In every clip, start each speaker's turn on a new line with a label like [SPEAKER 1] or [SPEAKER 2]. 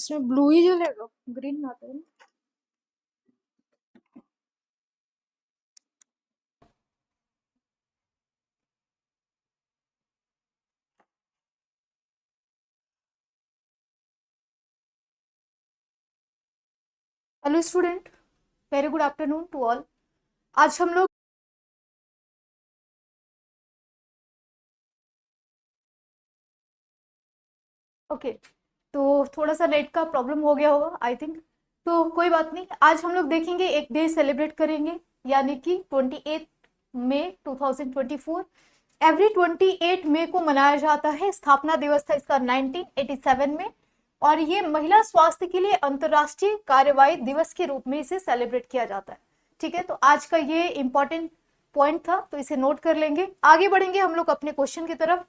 [SPEAKER 1] इसमें ब्लू ही जलेगा, ग्रीन आता है ना। Hello student, very good afternoon to all. आज हम लोग ओके तो थोड़ा सा नेट का प्रॉब्लम हो गया होगा आई थिंक, तो कोई बात नहीं। आज हम लोग देखेंगे, एक डे सेलिब्रेट करेंगे, यानी कि 28 मई 2024। एवरी 28 मई को मनाया जाता है, स्थापना दिवस था इसका 1987 में, और ये महिला स्वास्थ्य के लिए अंतरराष्ट्रीय कार्यवाही दिवस के रूप में इसे सेलिब्रेट किया जाता है। ठीक है, तो आज का ये इंपॉर्टेंट पॉइंट था, तो इसे नोट कर लेंगे। आगे बढ़ेंगे हम लोग अपने क्वेश्चन की तरफ।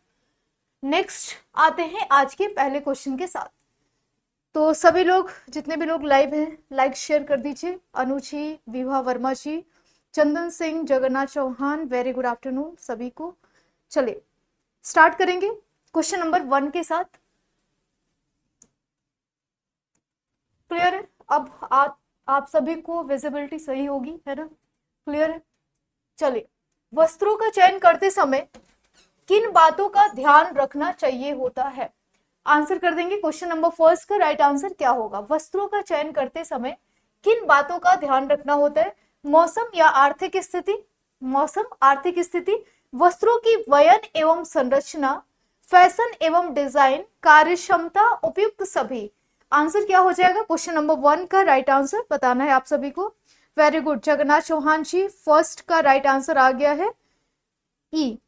[SPEAKER 1] नेक्स्ट आते हैं आज के पहले क्वेश्चन के साथ। तो सभी लोग, जितने भी लोग लाइव हैं, लाइक शेयर कर दीजिए। Anuchi, Vibha Verma ji, Chandan Singh, Jagannath Chauhan, very good afternoon सभी को। चलिए स्टार्ट करेंगे क्वेश्चन नंबर 1 के साथ। क्लियर है? अब आप सभी को विजिबिलिटी सही होगी, है ना? क्लियर है? चलिए, वस्त्रों का चयन करते समय किन बातों का ध्यान रखना चाहिए होता है? आंसर कर देंगे। क्वेश्चन नंबर फर्स्ट का राइट आंसर क्या होगा? वस्त्रों का चयन करते समय किन बातों का ध्यान रखना होता है? मौसम या आर्थिक स्थिति? मौसम, आर्थिक स्थिति, वस्त्रों की वयन एवं संरचना, फैशन एवं डिजाइन, कार्यक्षमता, उपयुक्त सभी। आंसर क्या हो जाएगा? क्वेश्चन नंबर 1 का राइट आंसर बताना है आप सभी को। वेरी गुड जगन्नाथ चौहान जी, फर्स्ट का राइट आंसर आ गया है ई।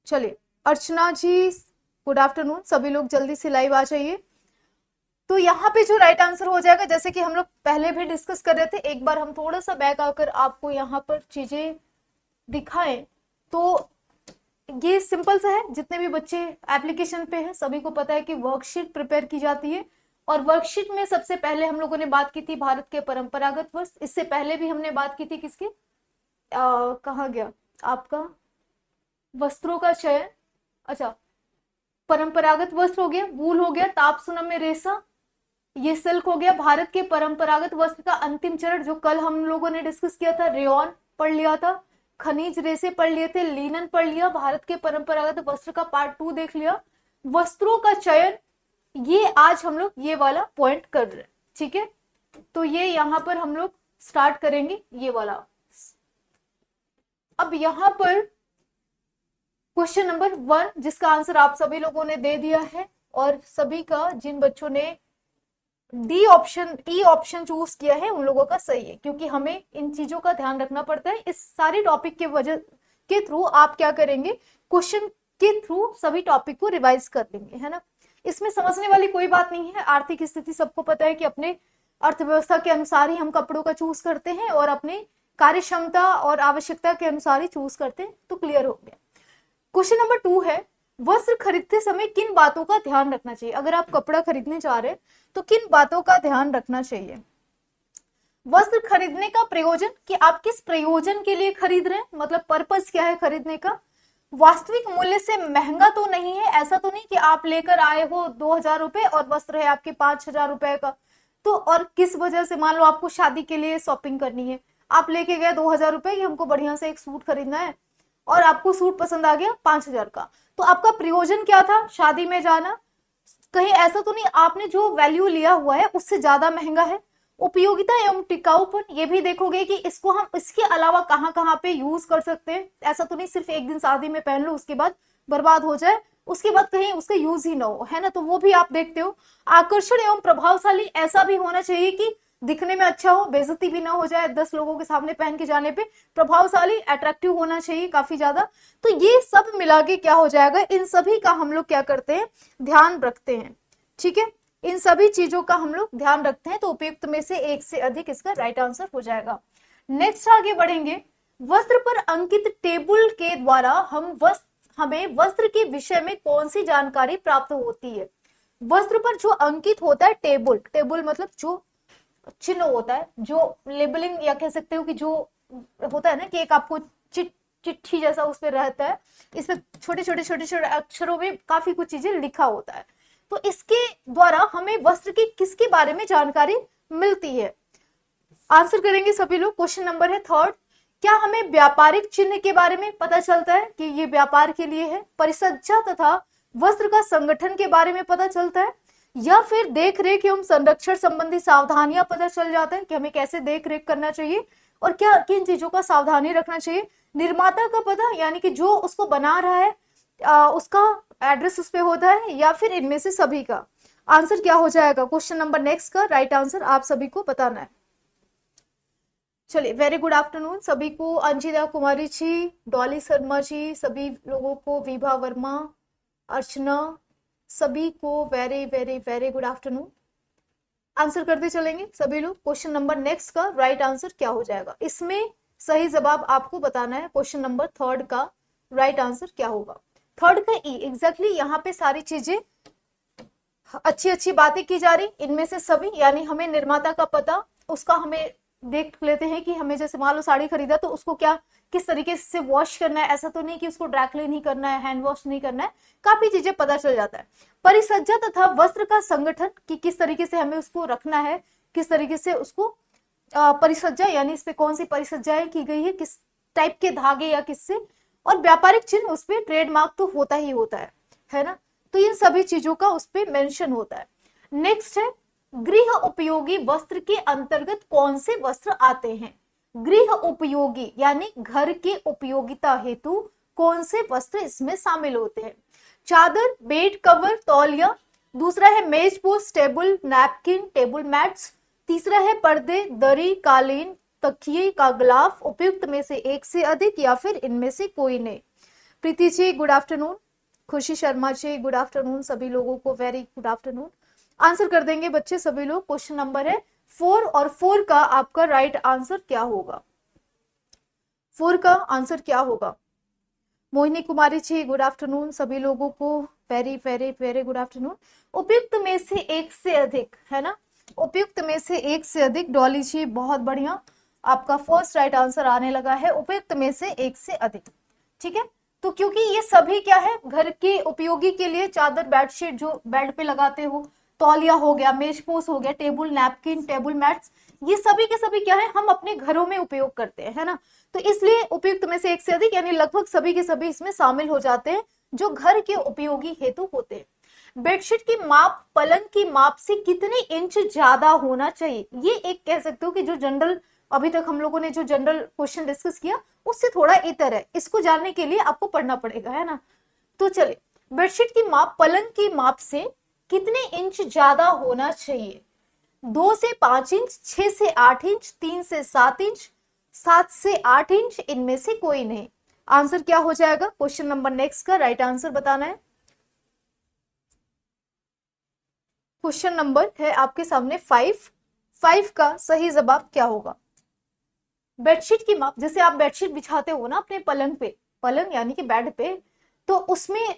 [SPEAKER 1] चलिए अर्चना जी, गुड आफ्टरनून, सभी लोग जल्दी से लाइव आ जाइए। तो यहाँ पे जो राइट आंसर हो जाएगा, जैसे कि हम लोग पहले भी डिस्कस कर रहे थे, एक बार हम थोड़ा सा बैक आकर आपको यहाँ पर चीजें दिखाएं तो ये सिंपल सा है। जितने भी बच्चे एप्लीकेशन पे हैं सभी को पता है कि वर्कशीट प्रिपेयर की जाती है, और वर्कशीट में सबसे पहले हम लोगों ने बात की थी भारत के परंपरागत वस्त्र। इससे पहले भी हमने बात की थी किसके, कहा गया आपका, वस्त्रों का चयन। अच्छा, परंपरागत वस्त्र हो गया, वूल हो गया, ताप सुनम में रेशा, ये सिल्क हो गया। भारत के परंपरागत वस्त्र का अंतिम चरण जो कल हम लोगों ने डिस्कस किया था, रेयॉन पढ़ लिया था, खनिज रेशे पढ़ लिए थे, लिनन पढ़ लिया, भारत के परंपरागत वस्त्र का पार्ट 2 देख लिया, वस्त्रों का चयन, ये आज हम लोग ये वाला पॉइंट कर रहे हैं। ठीक है, तो ये यहां पर हम लोग स्टार्ट करेंगे ये वाला। अब यहां पर क्वेश्चन नंबर 1 जिसका आंसर आप सभी लोगों ने दे दिया है, और सभी का, जिन बच्चों ने D option, E option choose किया है, उन लोगों का सही है, क्योंकि हमें इन चीजों का ध्यान रखना पड़ता है। इस सारे टॉपिक के वजह के थ्रू आप क्या करेंगे, क्वेश्चन के थ्रू सभी टॉपिक को रिवाइज कर लेंगे, है ना? इसमें समझने वाली कोई बात नहीं है। आर्थिक स्थिति सबको पता है कि अपने अर्थव्यवस्था के अनुसार ही हम कपड़ों का चूज करते हैं, और अपने कार्य क्षमता और आवश्यकता के अनुसार ही चूज करते हैं। तो क्लियर हो गया। क्वेश्चन नंबर 2 है, वस्त्र खरीदते समय किन बातों का ध्यान रखना चाहिए? अगर आप कपड़ा खरीदने जा रहे हैं तो किन बातों का ध्यान रखना चाहिए? वस्त्र खरीदने का प्रयोजन, कि आप किस प्रयोजन के लिए खरीद रहे हैं, मतलब पर्पस क्या है खरीदने का। वास्तविक मूल्य से महंगा तो नहीं है, ऐसा तो नहीं कि आप लेकर आए हो 2000 रुपए और वस्त्र है आपके 5000 रुपए का। तो और किस वजह से, मान लो आपको शादी के लिए शॉपिंग करनी है, आप लेके गए 2000 रुपए की, हमको बढ़िया से एक सूट खरीदना है, और आपको सूट पसंद आ गया 5000 का, तो आपका प्रयोजन क्या था, शादी में जाना। कहीं ऐसा तो नहीं आपने जो वैल्यू लिया हुआ है उससे ज्यादा महंगा है। उपयोगिता एवं टिकाऊपन, ये भी देखोगे कि इसको हम इसके अलावा कहाँ कहाँ पे यूज कर सकते हैं। ऐसा तो नहीं सिर्फ एक दिन शादी में पहन लो उसके बाद बर्बाद हो जाए, उसके बाद कहीं उसका यूज ही ना हो, है ना? तो वो भी आप देखते हो। आकर्षण एवं प्रभावशाली, ऐसा भी होना चाहिए कि दिखने में अच्छा हो, बेइज्जती भी ना हो जाए 10 लोगों के सामने पहन के जाने पे, प्रभावशाली, अट्रैक्टिव होना चाहिए काफी ज्यादा। तो ये सब मिला के क्या हो जाएगा, इन सभी का हम लोग क्या करते हैं, ध्यान रखते हैं। ठीक है, इन सभी चीजों का हम लोग ध्यान रखते हैं, तो उपयुक्त में से एक से अधिक इसका राइट आंसर हो जाएगा। नेक्स्ट आगे बढ़ेंगे। वस्त्र पर अंकित टेबल के द्वारा हमें वस्त्र के विषय में कौन सी जानकारी प्राप्त होती है? वस्त्र पर जो अंकित होता है टेबल, टेबल मतलब जो चिन्ह होता है, जो लेबलिंग या कह सकते हो कि जो होता है ना, कि एक आपको चिट्ठी जैसा उस पर रहता है, इस पे छोटे छोटे अक्षरों में काफी कुछ चीजें लिखा होता है। तो इसके द्वारा हमें वस्त्र की किसके बारे में जानकारी मिलती है? आंसर करेंगे सभी लोग। क्वेश्चन नंबर है थर्ड, क्या हमें व्यापारिक चिन्ह के बारे में पता चलता है कि ये व्यापार के लिए है? परिसज्जा तथा वस्त्र का संगठन के बारे में पता चलता है, या फिर देख रेख एवं संरक्षण संबंधी सावधानियां पता चल जाता है कि हमें कैसे देख रेख करना चाहिए और क्या किन चीजों का सावधानी रखना चाहिए? निर्माता का पता, यानी कि जो उसको बना रहा है उसका एड्रेस उस पे होता है, या फिर इनमें से सभी का? आंसर क्या हो जाएगा क्वेश्चन नंबर नेक्स्ट का? राइट आंसर आप सभी को बताना है। चलिए, वेरी गुड आफ्टरनून सभी को। अंजिता कुमारी जी, डॉली शर्मा जी, सभी लोगों को, विभा वर्मा, अर्चना, सभी को very very very good afternoon. Answer करते चलेंगे सभी लोग। क्वेश्चन नंबर नेक्स्ट का राइट आंसर क्या हो जाएगा? इसमें सही जवाब आपको बताना है। क्वेश्चन नंबर थर्ड का राइट आंसर क्या होगा? थर्ड का ई, एग्जैक्टली यहाँ पे सारी चीजें अच्छी अच्छी बातें की जा रही, इनमें से सभी, यानी हमें निर्माता का पता, उसका हमें देख लेते हैं कि हमें जैसे मान लो साड़ी खरीदा तो उसको क्या किस तरीके से वॉश करना है, ऐसा तो नहीं कि उसको ड्राई क्लीन ही करना है, हैंड वॉश नहीं करना है, काफी चीजें पता चल जाता है। परिसज्जा तथा वस्त्र का संगठन कि किस तरीके से हमें उसको रखना है, किस तरीके से उसको परिसज्जा, यानी इस पे कौन सी परिसज्जाएं की गई है, किस टाइप के धागे या किससे, और व्यापारिक चिन्ह उस पे ट्रेडमार्क तो होता ही होता है ना? तो इन सभी चीजों का उस पे मेंशन होता है। नेक्स्ट है, गृह उपयोगी वस्त्र के अंतर्गत कौन से वस्त्र आते हैं? गृह उपयोगी यानी घर के उपयोगिता हेतु कौन से वस्त्र इसमें शामिल होते हैं? चादर, बेड कवर, तौलिया, दूसरा है मेज post, table napkin, table mats, तीसरा है पर्दे, दरी, कालीन, तकिए का गिलाफ, उपयुक्त में से एक से अधिक या फिर इनमें से कोई नहीं। प्रीति जी गुड आफ्टरनून, खुशी शर्मा जी गुड आफ्टरनून, सभी लोगों को वेरी गुड आफ्टरनून। आंसर कर देंगे बच्चे सभी लोग। क्वेश्चन नंबर है 4 और 4 का आपका राइट आंसर क्या होगा? 4 का आंसर क्या होगा? मोहिनी कुमारी जी गुड आफ्टरनून, सभी लोगों को very very very good afternoon. उपयुक्त में से एक से अधिक, है ना? उपयुक्त में से एक से अधिक, डॉली जी बहुत बढ़िया, आपका फर्स्ट राइट आंसर आने लगा है, उपयुक्त में से एक से अधिक। ठीक है, तो क्योंकि ये सभी क्या है, घर के उपयोगी के लिए, चादर, बेडशीट जो बेड पे लगाते हो, तौलिया हो गया, मेजपोश हो गया, टेबल नैपकिन, टेबल मैट्स, ये सभी के सभी क्या है, हम अपने घरों में उपयोग करते हैं, है ना? तो इसलिए उपयुक्त में से एक से अधिक यानी लगभग सभी के सभी इसमें शामिल हो जाते हैं जो घर के उपयोगी हेतु होते हैं। बेडशीट की माप पलंग की माप से कितने इंच ज्यादा होना चाहिए? ये एक कह सकते हो कि जो जनरल अभी तक हम लोगों ने जो जनरल क्वेश्चन डिस्कस किया उससे थोड़ा इतर है, इसको जानने के लिए आपको पढ़ना पड़ेगा, है ना? तो चलिए, बेडशीट की माप पलंग की माप से कितने इंच ज्यादा होना चाहिए? 2 से 5 इंच, 6 से 8 इंच, 3 से 7 इंच, 7 से 8 इंच, इनमें से कोई नहीं। आंसर क्या हो जाएगा? क्वेश्चन नंबर नेक्स्ट का राइट आंसर बताना है। क्वेश्चन नंबर है आपके सामने 5 का सही जवाब क्या होगा? बेडशीट की माप, जैसे आप बेडशीट बिछाते हो ना अपने पलंग पे, पलंग यानी कि बेड पे, तो उसमें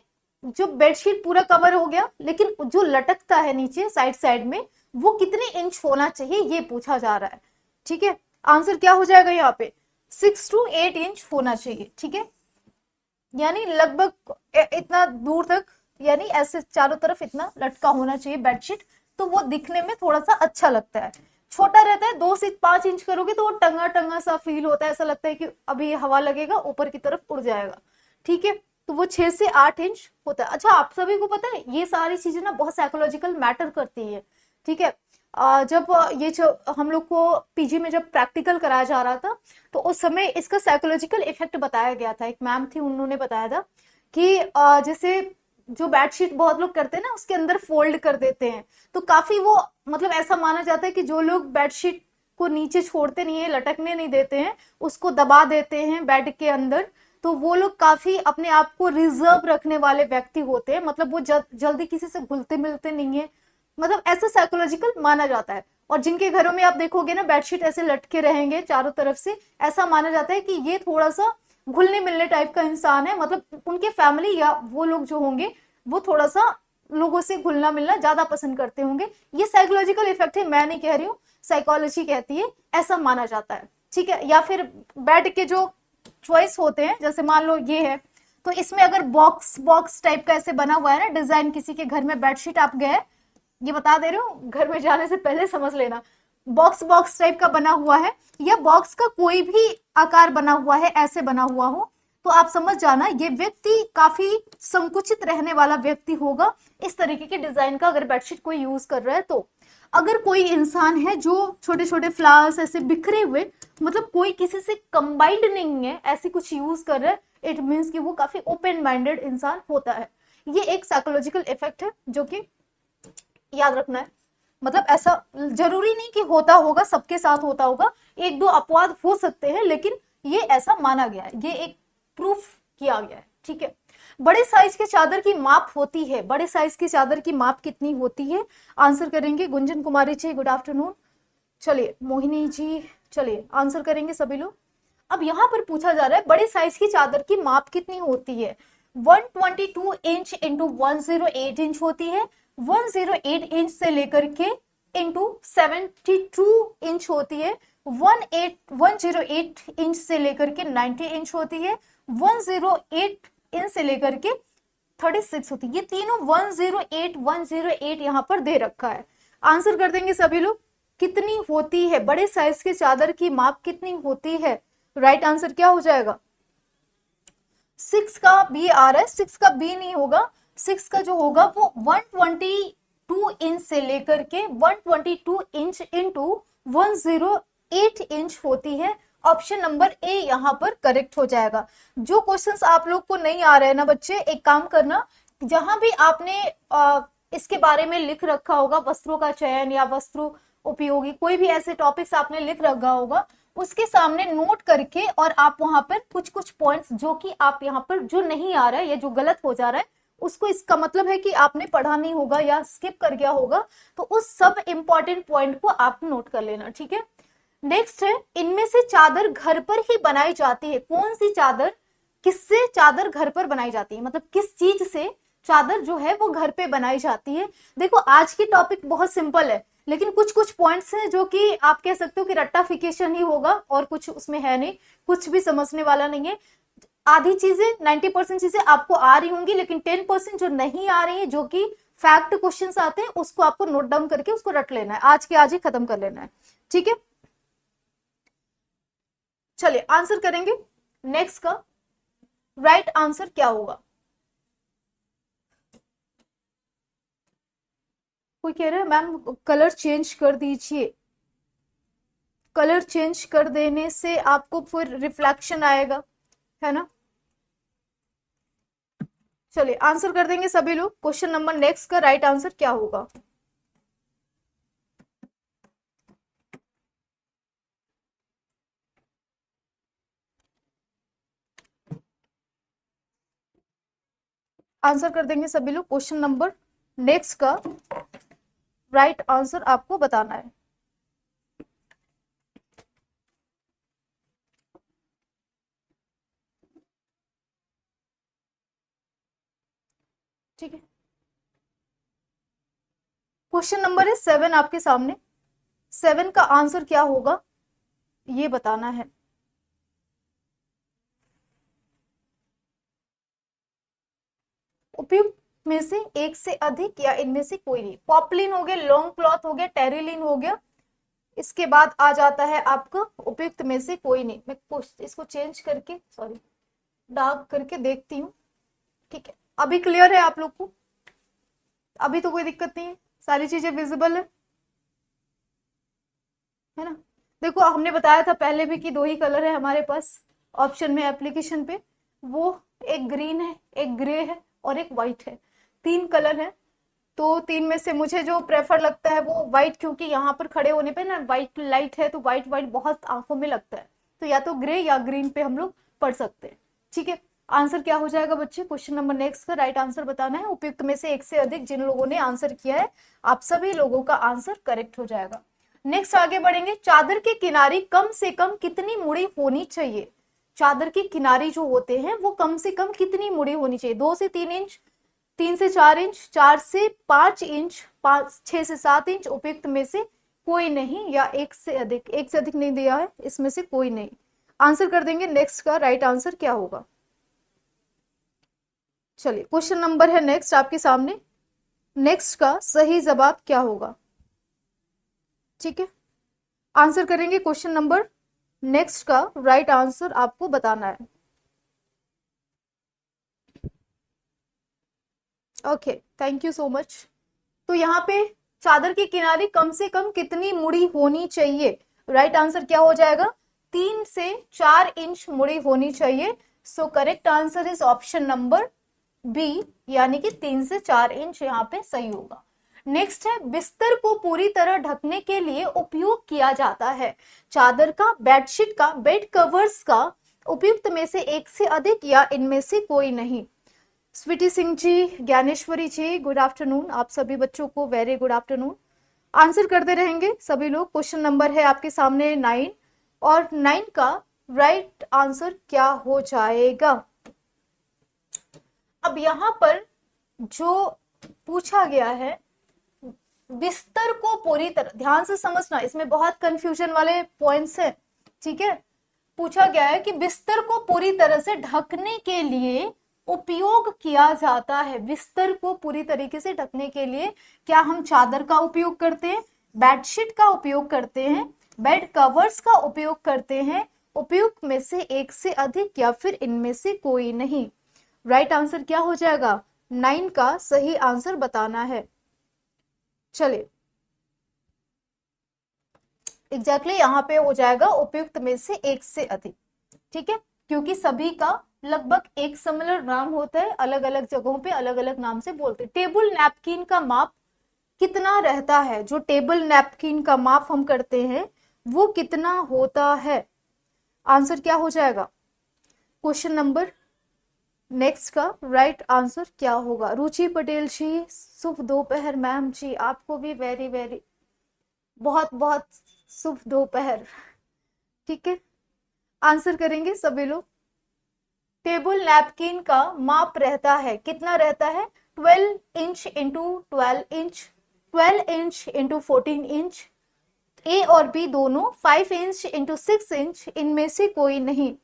[SPEAKER 1] जो बेडशीट पूरा कवर हो गया, लेकिन जो लटकता है नीचे साइड साइड में, वो कितने इंच होना चाहिए ये पूछा जा रहा है। ठीक है, आंसर क्या हो जाएगा यहाँ पे? 6 to 8 इंच होना चाहिए। ठीक है, यानी लगभग इतना दूर तक, यानी ऐसे चारों तरफ इतना लटका होना चाहिए बेडशीट, तो वो दिखने में थोड़ा सा अच्छा लगता है। छोटा रहता है, 2 से 5 इंच करोगे तो वो टंगा टंगा सा फील होता है, ऐसा लगता है कि अभी हवा लगेगा ऊपर की तरफ उड़ जाएगा। ठीक है, तो वो 6 से 8 इंच होता है। अच्छा, आप सभी को पता है ये सारी चीजें ना बहुत साइकोलॉजिकल मैटर करती है। ठीक है, जब ये जो हम लोग को पीजी में जब प्रैक्टिकल कराया जा रहा था, तो उस समय इसका साइकोलॉजिकल इफेक्ट बताया गया था। एक मैम थी, उन्होंने बताया था कि जैसे जो बेडशीट बहुत लोग करते हैं ना, उसके अंदर फोल्ड कर देते हैं, तो काफी वो मतलब ऐसा माना जाता है कि जो लोग बेडशीट को नीचे छोड़ते नहीं है, लटकने नहीं देते हैं, उसको दबा देते हैं बेड के अंदर, तो वो लोग काफी अपने आप को रिजर्व रखने वाले व्यक्ति होते हैं। मतलब वो जल्दी किसी से घुलते मिलते नहीं है, मतलब ऐसा साइकोलॉजिकल माना जाता है। और जिनके घरों में आप देखोगे ना बेडशीट ऐसे लटके रहेंगे चारों तरफ से, ऐसा माना जाता है कि ये थोड़ा सा घुलने मिलने टाइप का इंसान है, मतलब उनके फैमिली या वो लोग जो होंगे वो थोड़ा सा लोगों से घुलना मिलना ज्यादा पसंद करते होंगे। ये साइकोलॉजिकल इफेक्ट है, मैं नहीं कह रही हूँ, साइकोलॉजी कहती है, ऐसा माना जाता है। ठीक है, या फिर बेड के जो चॉइस होते हैं, जैसे मान लो ये है, तो इसमें अगर बॉक्स बॉक्स टाइप का ऐसे बना हुआ है ना डिजाइन, किसी के घर में बेडशीट आप गए, ये बता दे रही हूँ, घर में जाने से पहले समझ लेना, बॉक्स बॉक्स टाइप का बना हुआ है या बॉक्स का कोई भी आकार बना हुआ है, ऐसे बना हुआ हो, तो आप समझ जाना ये व्यक्ति काफी संकुचित रहने वाला व्यक्ति होगा। इस तरीके के डिजाइन का अगर बेडशीट कोई यूज कर रहा है तो। अगर कोई इंसान है जो छोटे छोटे फ्लावर्स ऐसे बिखरे हुए, मतलब कोई किसी से कंबाइंड नहीं है, ऐसी कुछ यूज कर रहा है, इट मीन्स कि वो काफी ओपन माइंडेड इंसान होता है। ये एक साइकोलॉजिकल इफेक्ट है जो कि याद रखना है। मतलब ऐसा जरूरी नहीं कि होता होगा, सबके साथ होता होगा, एक दो अपवाद हो सकते हैं, लेकिन ये ऐसा माना गया है, ये एक प्रूफ किया गया है। ठीक है, बड़े साइज के चादर की माप होती है, बड़े साइज की चादर की माप कितनी होती है? आंसर करेंगे गुंजन कुमारी जी, गुड आफ्टरनून। चलिए मोहिनी जी, चलिए आंसर करेंगे सभी लोग। अब यहाँ पर पूछा जा रहा है बड़े साइज की चादर की माप कितनी होती है? 122 इंच इंटू 108 इंच होती है, 108 इंच से लेकर के इंटू 72 इंच होती है, 108 इंच से लेकर के 90 इंच होती है, 108 इंच से लेकर के 36 होती है। ये तीनों 108 यहाँ पर दे रखा है। आंसर कर देंगे सभी लोग, कितनी होती है बड़े साइज की चादर की माप कितनी होती है? राइट आंसर क्या हो जाएगा? 6 का बी आ रहा है, 6 का बी नहीं होगा, 6 का जो होगा वो 122 इंच से लेकर के 122 इंच इंटू 108 इंच होती है। ऑप्शन नंबर ए यहाँ पर करेक्ट हो जाएगा। जो क्वेश्चंस आप लोग को नहीं आ रहे हैं ना बच्चे, एक काम करना, जहां भी आपने इसके बारे में लिख रखा होगा, वस्त्रों का चयन या वस्त्रों उपयोगी, कोई भी ऐसे टॉपिक्स आपने लिख रखा होगा, उसके सामने नोट करके और आप वहां पर कुछ कुछ पॉइंट्स जो कि आप यहाँ पर जो नहीं आ रहा है या जो गलत हो जा रहा है, उसको, इसका मतलब है कि आपने पढ़ा नहीं होगा या स्किप कर गया होगा, तो उस सब इंपॉर्टेंट पॉइंट को आप नोट कर लेना। ठीक है, नेक्स्ट है, इनमें से चादर घर पर ही बनाई जाती है। कौन सी चादर, किससे चादर घर पर बनाई जाती है, मतलब किस चीज से चादर जो है वो घर पे बनाई जाती है? देखो आज की टॉपिक बहुत सिंपल है, लेकिन कुछ कुछ पॉइंट्स हैं जो कि आप कह सकते हो कि रट्टाफिकेशन ही होगा और कुछ उसमें है नहीं, कुछ भी समझने वाला नहीं है। आधी चीजें 90% चीजें आपको आ रही होंगी, लेकिन 10% जो नहीं आ रही है, जो कि फैक्ट क्वेश्चंस आते हैं, उसको आपको नोट डाउन करके उसको रट लेना है, आज के आज ही खत्म कर लेना है। ठीक है, चलिए आंसर करेंगे। नेक्स्ट का राइट आंसर क्या होगा? कोई कह रहा है मैम कलर चेंज कर दीजिए, कलर चेंज कर देने से आपको फिर रिफ्लेक्शन आएगा, है ना? चलिए आंसर कर देंगे सभी लोग। क्वेश्चन नंबर नेक्स्ट का राइट आंसर क्या होगा? आंसर कर देंगे सभी लोग। क्वेश्चन नंबर नेक्स्ट का राइट आंसर आपको बताना है। ठीक है, क्वेश्चन नंबर है 7 आपके सामने। 7 का आंसर क्या होगा ये बताना है। उपयुक्त में से एक से अधिक या इनमें से कोई नहीं। पॉपलिन हो गया, लॉन्ग क्लॉथ हो गया, टेरिलिन हो गया, इसके बाद आ जाता है आपका उपयुक्त में से कोई नहीं। मैं इसको चेंज करके, सॉरी डार्क करके देखती हूँ। ठीक है, अभी क्लियर है आप लोग को? अभी तो कोई दिक्कत नहीं है, सारी चीजें विजिबल है ना? देखो हमने बताया था पहले भी कि दो ही कलर है हमारे पास ऑप्शन में, एप्लीकेशन पे, वो एक ग्रीन है, एक ग्रे है और एक व्हाइट है। 3 कलर है, तो 3 में से मुझे जो प्रेफर लगता है वो व्हाइट, क्योंकि यहाँ पर खड़े होने पे ना व्हाइट लाइट है, तो व्हाइट व्हाइट बहुत आंखों में लगता है, तो या तो ग्रे या ग्रीन पे हम लोग पढ़ सकते हैं। ठीक है, आंसर क्या हो जाएगा बच्चे? क्वेश्चन नंबर नेक्स्ट का राइट आंसर बताना है। उपयुक्त में से एक से अधिक जिन लोगों ने आंसर किया है, आप सभी लोगों का आंसर करेक्ट हो जाएगा। नेक्स्ट आगे बढ़ेंगे। चादर के किनारे कम से कम कितनी मुड़ी होनी चाहिए? चादर की किनारी जो होते हैं वो कम से कम कितनी मुड़ी होनी चाहिए? 2 से 3 इंच, 3 से 4 इंच, 4 से 5 इंच, 6 से 7 इंच। उपयुक्त में से कोई नहीं, या एक से अधिक, एक से अधिक नहीं दिया है, इसमें से कोई नहीं। आंसर कर देंगे। नेक्स्ट का राइट आंसर क्या होगा? चलिए क्वेश्चन नंबर है नेक्स्ट आपके सामने, नेक्स्ट का सही जवाब क्या होगा? ठीक है, आंसर करेंगे क्वेश्चन नंबर नेक्स्ट का राइट आंसर आपको बताना है। Okay, thank you so much. तो यहाँ पे चादर की किनारी कम से कम कितनी मुड़ी होनी चाहिए? राइट आंसर क्या हो जाएगा? 3 से 4 इंच मुड़ी होनी चाहिए। So correct answer is option number B, यानी कि 3 से 4 इंच यहाँ पे सही होगा। नेक्स्ट है, बिस्तर को पूरी तरह ढकने के लिए उपयोग किया जाता है चादर का, बेडशीट का, बेड कवर्स का उपयुक्त में से एक से अधिक या इनमें से कोई नहीं। स्वीटी सिंह जी, ज्ञानेश्वरी जी, गुड आफ्टरनून। आप सभी बच्चों को वेरी गुड आफ्टरनून। आंसर करते रहेंगे सभी लोग। क्वेश्चन नंबर है आपके सामने 9, और 9 का राइट आंसर क्या हो जाएगा? अब यहां पर जो पूछा गया है, बिस्तर को पूरी तरह, ध्यान से समझना, इसमें बहुत कंफ्यूजन वाले पॉइंट्स हैं। ठीक है, पूछा गया है कि बिस्तर को पूरी तरह से ढकने के लिए उपयोग किया जाता है। बिस्तर को पूरी तरीके से ढकने के लिए क्या हम चादर का उपयोग करते हैं, बेडशीट का उपयोग करते हैं, बेड कवर्स का उपयोग करते हैं? उपयुक्त में से एक से अधिक या फिर इनमें से कोई नहीं। राइट आंसर क्या हो जाएगा? 9 का सही आंसर बताना है। चलिए, एग्जैक्टली यहाँ पे हो जाएगा उपयुक्त में से एक से अधिक। ठीक है, क्योंकि सभी का लगभग एक सिमिलर नाम होता है, अलग अलग जगहों पे अलग अलग नाम से बोलते हैं। टेबल नैपकिन का माप कितना रहता है? जो टेबल नैपकिन का माप हम करते हैं वो कितना होता है? आंसर क्या हो जाएगा? क्वेश्चन नंबर नेक्स्ट का राइट आंसर क्या होगा? रुचि पटेल जी, शुभ दोपहर। मैम जी, आपको भी वेरी वेरी बहुत बहुत शुभ दोपहर। ठीक है, आंसर करेंगे सभी लोग। टेबल नैपकिन का माप रहता है, कितना रहता है? 12 inch into 12 inch, 12 inch into 14 inch. A और बी दोनों 5 इंच इंटू 6 इंच, इनमें से कोई नहीं।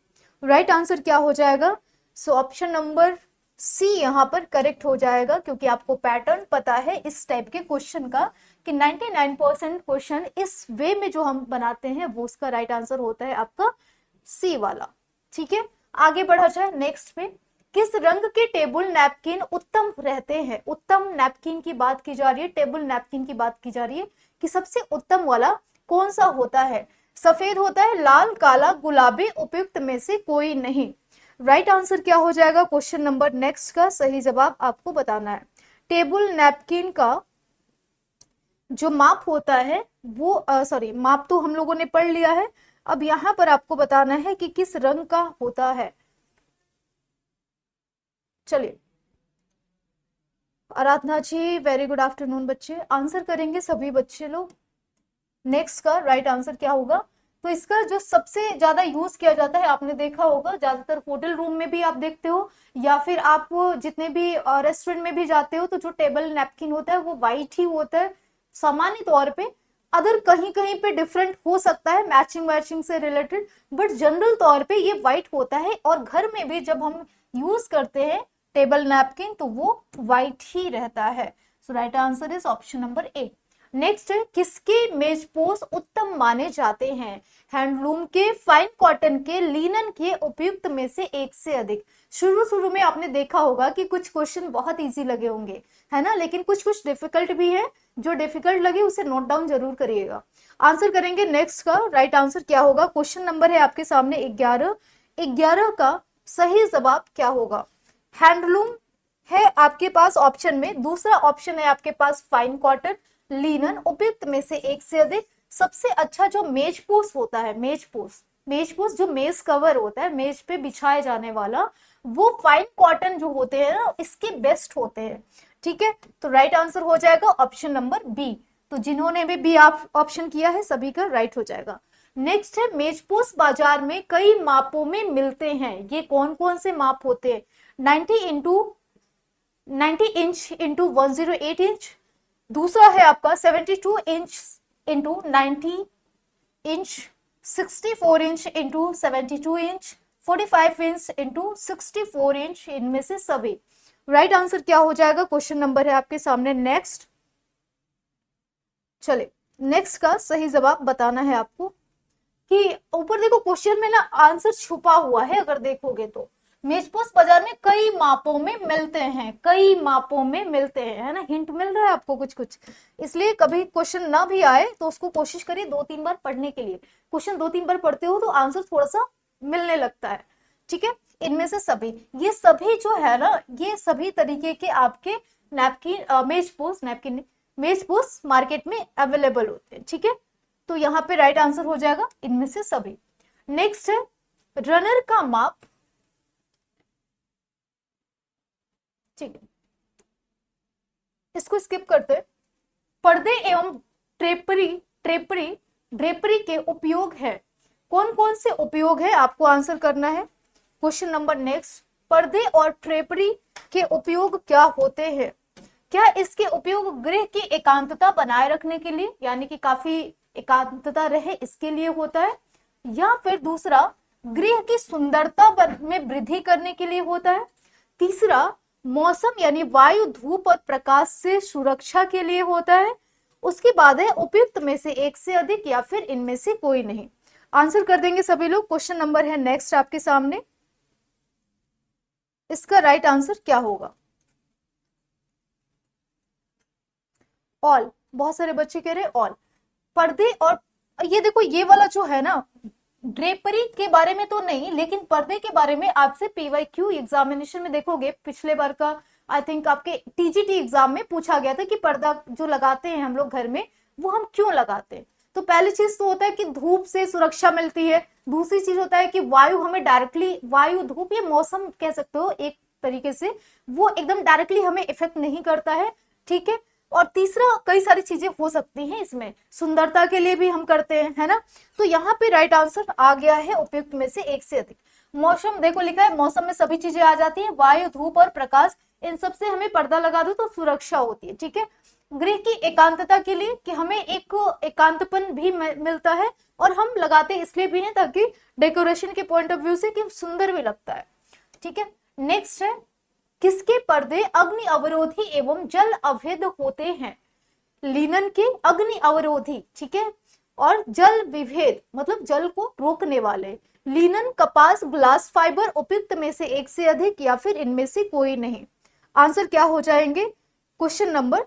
[SPEAKER 1] राइट आंसर क्या हो जाएगा? सो ऑप्शन नंबर सी यहाँ पर करेक्ट हो जाएगा, क्योंकि आपको पैटर्न पता है इस टाइप के क्वेश्चन का कि 99% क्वेश्चन इस वे में जो हम बनाते हैं वो उसका राइट आंसर होता है आपका सी वाला। ठीक है, आगे बढ़ा जाए नेक्स्ट पे। किस रंग के टेबल नैपकिन उत्तम रहते हैं? उत्तम नैपकिन की बात की जा रही है, टेबल नैपकिन की बात की जा रही है कि सबसे उत्तम वाला कौन सा होता है? सफेद होता है, लाल, काला, गुलाबी, उपयुक्त में से कोई नहीं। राइट आंसर क्या हो जाएगा? क्वेश्चन नंबर नेक्स्ट का सही जवाब आपको बताना है। टेबल नैपकिन का जो माप होता है वो सॉरी, माप तो हम लोगों ने पढ़ लिया है। अब यहां पर आपको बताना है कि किस रंग का होता है। चलिए, आराधना जी, वेरी गुड आफ्टरनून बच्चे। आंसर करेंगे सभी बच्चे लोग। नेक्स्ट का राइट आंसर क्या होगा? तो इसका जो सबसे ज्यादा यूज किया जाता है, आपने देखा होगा ज्यादातर होटल रूम में भी आप देखते हो, या फिर आप जितने भी रेस्टोरेंट में भी जाते हो, तो जो टेबल नैपकिन होता है वो व्हाइट ही होता है सामान्य तौर पे। अदर कहीं कहीं पे डिफरेंट हो सकता है मैचिंग वैचिंग से रिलेटेड, बट जनरल तौर पे ये व्हाइट होता है। और घर में भी जब हम यूज करते हैं टेबल नैपकिन तो वो व्हाइट ही रहता है। So right answer is option number A. Next है, किसके मेजपोश उत्तम माने जाते हैं? हैंडलूम के, फाइन कॉटन के, लिनन के, उपयुक्त में से एक से अधिक। शुरू शुरू में आपने देखा होगा कि कुछ क्वेश्चन बहुत इजी लगे होंगे, है ना, लेकिन कुछ कुछ डिफिकल्ट भी है। जो डिफिकल्ट लगे उसे नोट डाउन जरूर करिएगा। आंसर करेंगे नेक्स्ट का राइट आंसर क्या होगा? क्वेश्चन नंबर है आपके सामने 11, 11 का सही जवाब क्या होगा? हैंडलूम है आपके पास ऑप्शन में, दूसरा ऑप्शन है आपके पास फाइन कॉटन, लिनन, उपयुक्त में से एक से अधिक। सबसे अच्छा जो मेजपोश होता है, मेजपोश, मेजपोश जो मेज कवर होता है, मेज पे बिछाए जाने वाला, वो फाइन कॉटन जो होते हैं ना, इसके बेस्ट होते हैं। ठीक है, तो राइट आंसर हो जाएगा ऑप्शन नंबर बी। तो जिन्होंने भी बी आप ऑप्शन किया है सभी का राइट हो जाएगा। नेक्स्ट है, मेजपोश बाजार में कई मापों में मिलते हैं। ये कौन कौन से माप होते हैं? 90 इंच इंटू 108 इंच, दूसरा है आपका 72 inch into 90 inch, 64 inch into 72 inch, 45 inch into 64 inch, इनमें से सभी। राइट आंसर क्या हो जाएगा, क्वेश्चन नंबर है आपके सामने नेक्स्ट। चले नेक्स्ट का सही जवाब बताना है आपको कि ऊपर देखो क्वेश्चन में ना आंसर छुपा हुआ है, अगर देखोगे तो मेजपोश बाजार में कई मापों में मिलते हैं, कई मापों में मिलते हैं, है ना, हिंट मिल रहा है आपको कुछ कुछ। इसलिए कभी क्वेश्चन ना भी आए तो उसको कोशिश करिए 2-3 बार पढ़ने के लिए। क्वेश्चन 2-3 बार पढ़ते हो तो आंसर थोड़ा सा मिलने लगता है, ठीक है। इनमें से सभी, ये सभी जो है ना, ये सभी तरीके के आपके नैपकिन, मेजपोश नैपकिन, मेजपोश मार्केट में अवेलेबल होते हैं, ठीक है। तो यहाँ पे राइट आंसर हो जाएगा इनमें से सभी। नेक्स्ट है रनर का माप, ठीक है, इसको स्किप करते। पर्दे एवं ड्रेपरी ड्रेपरी ड्रेपरी के उपयोग है, कौन कौन से उपयोग है आपको आंसर करना है। क्वेश्चन नंबर नेक्स्ट, पर्दे और ड्रेपरी के उपयोग क्या होते हैं। क्या इसके उपयोग गृह की एकांतता बनाए रखने के लिए, यानी कि काफी एकांतता रहे इसके लिए होता है, या फिर दूसरा गृह की सुंदरता में वृद्धि करने के लिए होता है, तीसरा मौसम यानी वायु धूप और प्रकाश से सुरक्षा के लिए होता है, उसके बाद है उपयुक्त में से एक से अधिक या फिर इनमें से कोई नहीं। आंसर कर देंगे सभी लोग। क्वेश्चन नंबर है नेक्स्ट आपके सामने, इसका राइट आंसर क्या होगा। ऑल, बहुत सारे बच्चे कह रहे ऑल। पर्दे और ये देखो ये वाला जो है ना, ड्रेपरी के बारे में तो नहीं, लेकिन पर्दे के बारे में आपसे पीवाईक्यू एग्जामिनेशन में देखोगे, पिछले बार का आई थिंक आपके टीजीटी एग्जाम में पूछा गया था कि पर्दा जो लगाते हैं हम लोग घर में वो हम क्यों लगाते हैं। तो पहली चीज तो होता है कि धूप से सुरक्षा मिलती है, दूसरी चीज होता है कि वायु हमें डायरेक्टली, वायु धूप या मौसम कह सकते हो एक तरीके से, वो एकदम डायरेक्टली हमें इफेक्ट नहीं करता है, ठीक है। और तीसरा कई सारी चीजें हो सकती हैं इसमें, सुंदरता के लिए भी हम करते हैं, है ना। तो यहाँ पे राइट आंसर आ गया है उपयुक्त में से एक से अधिक। मौसम देखो लिखा है, मौसम में सभी चीजें आ जाती हैं, वायु धूप और प्रकाश, इन सब से हमें पर्दा लगा दो तो सुरक्षा होती है, ठीक है। गृह की एकांतता के लिए कि हमें एक एकांतपन भी मिलता है, और हम लगाते इसलिए भी हैं ताकि डेकोरेशन के पॉइंट ऑफ व्यू से कि सुंदर भी लगता है, ठीक है। नेक्स्ट है किसके पर्दे अग्नि अवरोधी एवं जल अभेद होते हैं। लिनन के अग्नि अवरोधी, ठीक है, और जल विभेद मतलब जल को रोकने वाले। लिनन, कपास, ग्लास फाइबर उपयुक्त में से एक से अधिक या फिर इनमें से कोई नहीं। आंसर क्या हो जाएंगे क्वेश्चन नंबर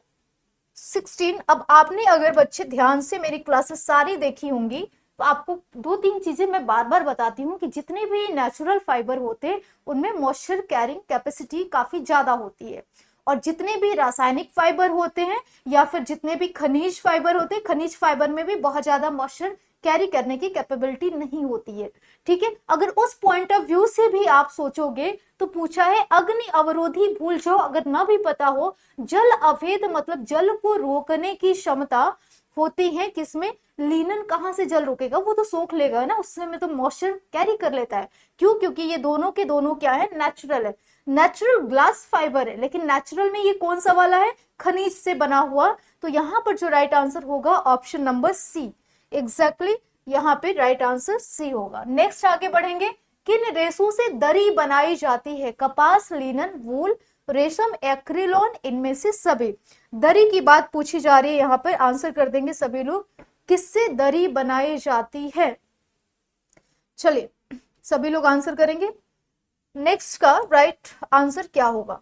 [SPEAKER 1] 16। अब आपने अगर बच्चे ध्यान से मेरी क्लासेस सारी देखी होंगी तो आपको 2-3 चीजें मैं बार बार बताती हूँ कि जितने भी नेचुरल फाइबर होते हैं उनमें मॉइस्चर कैरिंग कैपेसिटी काफी ज्यादा होती है, और जितने भी रासायनिक फाइबर होते हैं या फिर जितने भी खनिज फाइबर होते हैं, खनिज फाइबर में भी बहुत ज्यादा मॉइस्चर कैरी करने की कैपेबिलिटी नहीं होती है, ठीक है। अगर उस पॉइंट ऑफ व्यू से भी आप सोचोगे तो पूछा है अग्नि अवरोधी, भूल जाओ अगर ना भी पता हो। जल अभेद मतलब जल को रोकने की क्षमता होती है किसमें, लिनन कहाँ से जल रोकेगा, वो तो सोख लेगा ना, उसमें तो मॉइस्चर कैरी कर लेता है। क्यों, क्योंकि ये दोनों के दोनों क्या है, नेचुरल है, नेचुरल ग्लास फाइबर है, लेकिन नेचुरल में ये कौन सा वाला है, खनिज से बना हुआ। तो यहाँ पर जो राइट आंसर होगा ऑप्शन नंबर सी, एग्जैक्टली यहाँ पे राइट आंसर सी होगा। नेक्स्ट आगे बढ़ेंगे, किन रेशों से दरी बनाई जाती है, कपास, लिनन, वूल, रेशम, एक्रिलॉन, इनमें से सभी। दरी की बात पूछी जा रही है यहाँ पर, आंसर कर देंगे सभी लोग, किससे दरी बनाई जाती है। चलिए सभी लोग आंसर करेंगे। नेक्स्ट का राइट आंसर क्या होगा,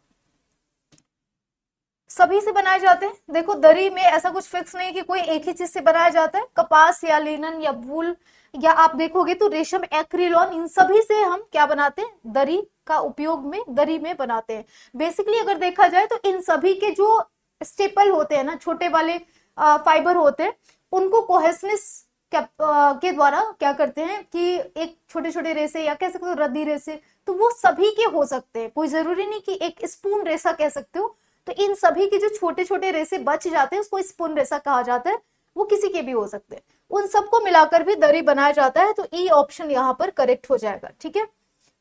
[SPEAKER 1] सभी से बनाए जाते हैं। देखो दरी में ऐसा कुछ फिक्स नहीं कि कोई एक ही चीज से बनाया जाता है, कपास या लिनन या वूल या आप देखोगे तो रेशम, एक्रिलॉन, इन सभी से हम क्या बनाते हैं, दरी का उपयोग में दरी में बनाते हैं। बेसिकली अगर देखा जाए तो इन सभी के जो स्टेपल होते हैं ना, छोटे वाले फाइबर होते हैं, उनको कोहेसनेस के द्वारा क्या करते हैं कि एक छोटे छोटे रेसे या कह सकते हो रद्दी रेसे, तो वो सभी के हो सकते हैं, कोई जरूरी नहीं कि एक स्पून रेसा कह सकते हो। तो इन सभी के जो छोटे छोटे रेसे बच जाते हैं उसको स्पून रेसा कहा जाता है, वो किसी के भी हो सकते हैं, उन सबको मिलाकर भी दरी बनाया जाता है। तो ई ऑप्शन यहाँ पर करेक्ट हो जाएगा, ठीक है।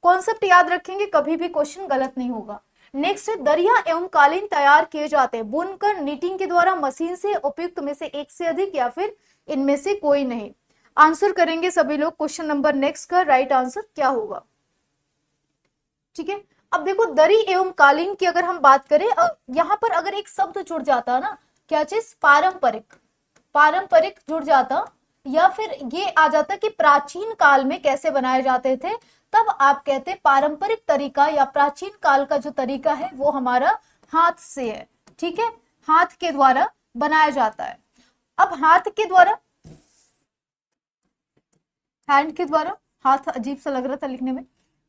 [SPEAKER 1] कॉन्सेप्ट याद रखेंगे, कभी भी क्वेश्चन गलत नहीं होगा। नेक्स्ट है दरिया एवं कालीन तैयार किए जाते हैं बुनकर, नीटिंग के द्वारा, मशीन से, उपयुक्त में से एक से अधिक या फिर इनमें से कोई नहीं। आंसर करेंगे सभी लोग। क्वेश्चन नंबर नेक्स्ट का राइट आंसर क्या होगा, ठीक है। अब देखो दरी एवं कालीन की अगर हम बात करें, यहाँ पर अगर एक शब्द जुड़ जाता ना, क्या चीज, पारंपरिक, पारंपरिक जुड़ जाता, या फिर ये आ जाता कि प्राचीन काल में कैसे बनाए जाते थे, तब आप कहते पारंपरिक तरीका या प्राचीन काल का जो तरीका है वो हमारा हाथ से है। ठीक है, हाथ के द्वारा बनाया जाता है। अब हाथ के द्वारा, हैंड के द्वारा, हाथ अजीब सा लग रहा था लिखने में,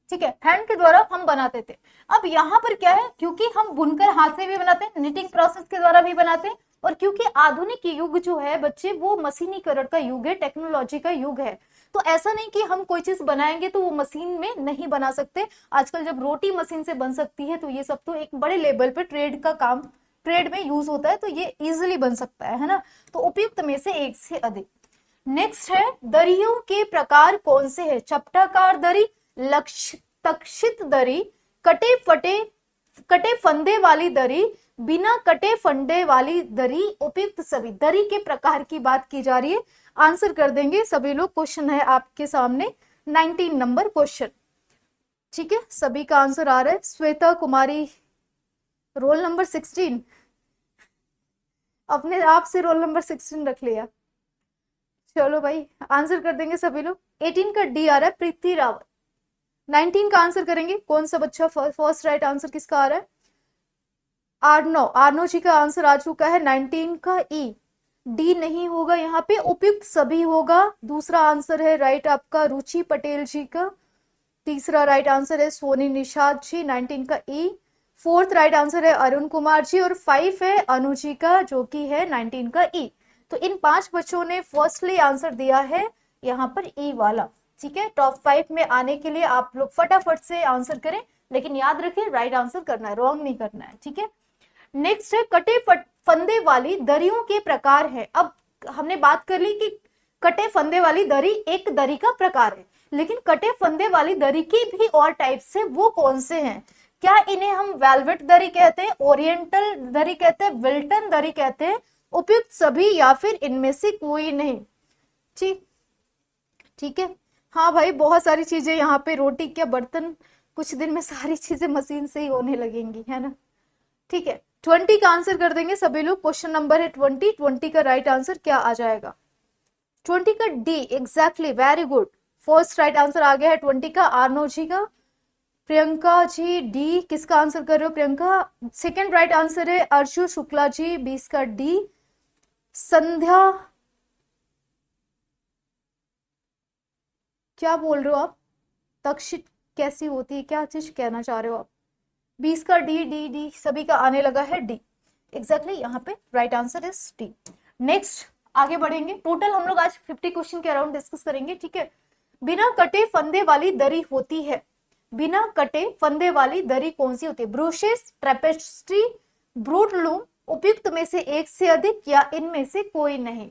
[SPEAKER 1] ठीक है, हैंड के द्वारा हम बनाते थे। अब यहाँ पर क्या है, क्योंकि हम बुनकर हाथ से भी बनाते हैं, निटिंग प्रोसेस के द्वारा भी बनाते हैं, और क्योंकि आधुनिक युग जो है बच्चे वो मशीनीकरण का युग है, टेक्नोलॉजी का युग है, तो ऐसा नहीं कि हम कोई चीज बनाएंगे तो वो मशीन में नहीं बना सकते। आजकल जब रोटी मशीन से बन सकती है तो ये सब तो एक बड़े लेवल पे ट्रेड का काम, ट्रेड में यूज होता है, तो ये इजिली बन सकता है ना। तो उपयुक्त में से एक से अधिक। नेक्स्ट है, दरियों के प्रकार कौन से हैं? चपटाकार दरी, लक्ष्य तक्षित दरी, कटे फंदे वाली दरी, बिना कटे फंदे वाली दरी, उपयुक्त सभी। दरी के प्रकार की बात की जा रही है, आंसर कर देंगे सभी लोग। क्वेश्चन है आपके सामने 19 नंबर क्वेश्चन। ठीक है, सभी का आंसर आ रहा है। श्वेता कुमारी, रोल नंबर 16, अपने आप से रोल नंबर 16 रख लिया। चलो भाई, आंसर कर देंगे सभी लोग। 18 का डी आ रहा है, प्रीति रावत। 19 का आंसर करेंगे, कौन सा बच्चा, फर्स्ट राइट आंसर किसका आ रहा है? आर्नो, आर्नो जी का आंसर आ चुका है। 19 का ई, डी नहीं होगा यहाँ पे, उपयुक्त सभी होगा। दूसरा आंसर है राइट आपका रुचि पटेल जी का। तीसरा राइट आंसर है सोनी निषाद जी, 19 का ई। फोर्थ राइट आंसर है अरुण कुमार जी, और 5 है अनु जी का, जो कि है 19 का ई। तो इन 5 बच्चों ने फर्स्टली आंसर दिया है यहाँ पर ई वाला। ठीक है, टॉप 5 में आने के लिए आप लोग फटाफट से आंसर करें, लेकिन याद रखें राइट आंसर करना है, रॉन्ग नहीं करना है। ठीक है, नेक्स्ट है, कटे फंदे वाली दरियों के प्रकार है। अब हमने बात कर ली कि कटे फंदे वाली दरी एक दरी का प्रकार है, लेकिन कटे फंदे वाली दरी की भी और टाइप्स है, वो कौन से हैं? क्या इन्हें हम वेलवेट दरी कहते हैं, ओरिएंटल दरी कहते हैं, विल्टन दरी कहते हैं, उपयुक्त सभी, या फिर इनमें से कोई नहीं? ठीक, ठीक है। हाँ भाई, बहुत सारी चीजें यहाँ पे, रोटी के बर्तन, कुछ दिन में सारी चीजें मशीन से ही होने लगेंगी, है ना। ठीक है, 20 का आंसर कर देंगे सभी लोग। क्वेश्चन नंबर है 20, 20 का राइट आंसर क्या आ जाएगा? 20 का D, exactly, very good. First right answer आ गया है 20 का, आर्नो जी का। प्रियंका जी डी, किसका आंसर कर रहे हो प्रियंका? सेकंड राइट आंसर है अर्जु शुक्ला जी, 20 का डी। संध्या, क्या बोल रहे हो आप? तक्षित कैसी होती है, क्या चीज कहना चाह रहे हो आप? 20 का डी, डी डी सभी का आने लगा है डी, एग्जैक्टली यहाँ पे right answer is D. Next आगे बढ़ेंगे, टोटल हम लोग आज 50 क्वेश्चन के अराउंड डिस्कस करेंगे। ठीक है, बिना कटे फंदे वाली दरी होती है, बिना कटे फंदे वाली दरी कौन सी होती है? ब्रूशेस, ट्रेपेस्ट्री, ब्रूडलूम, उपयुक्त में से एक से अधिक, या इनमें से कोई नहीं?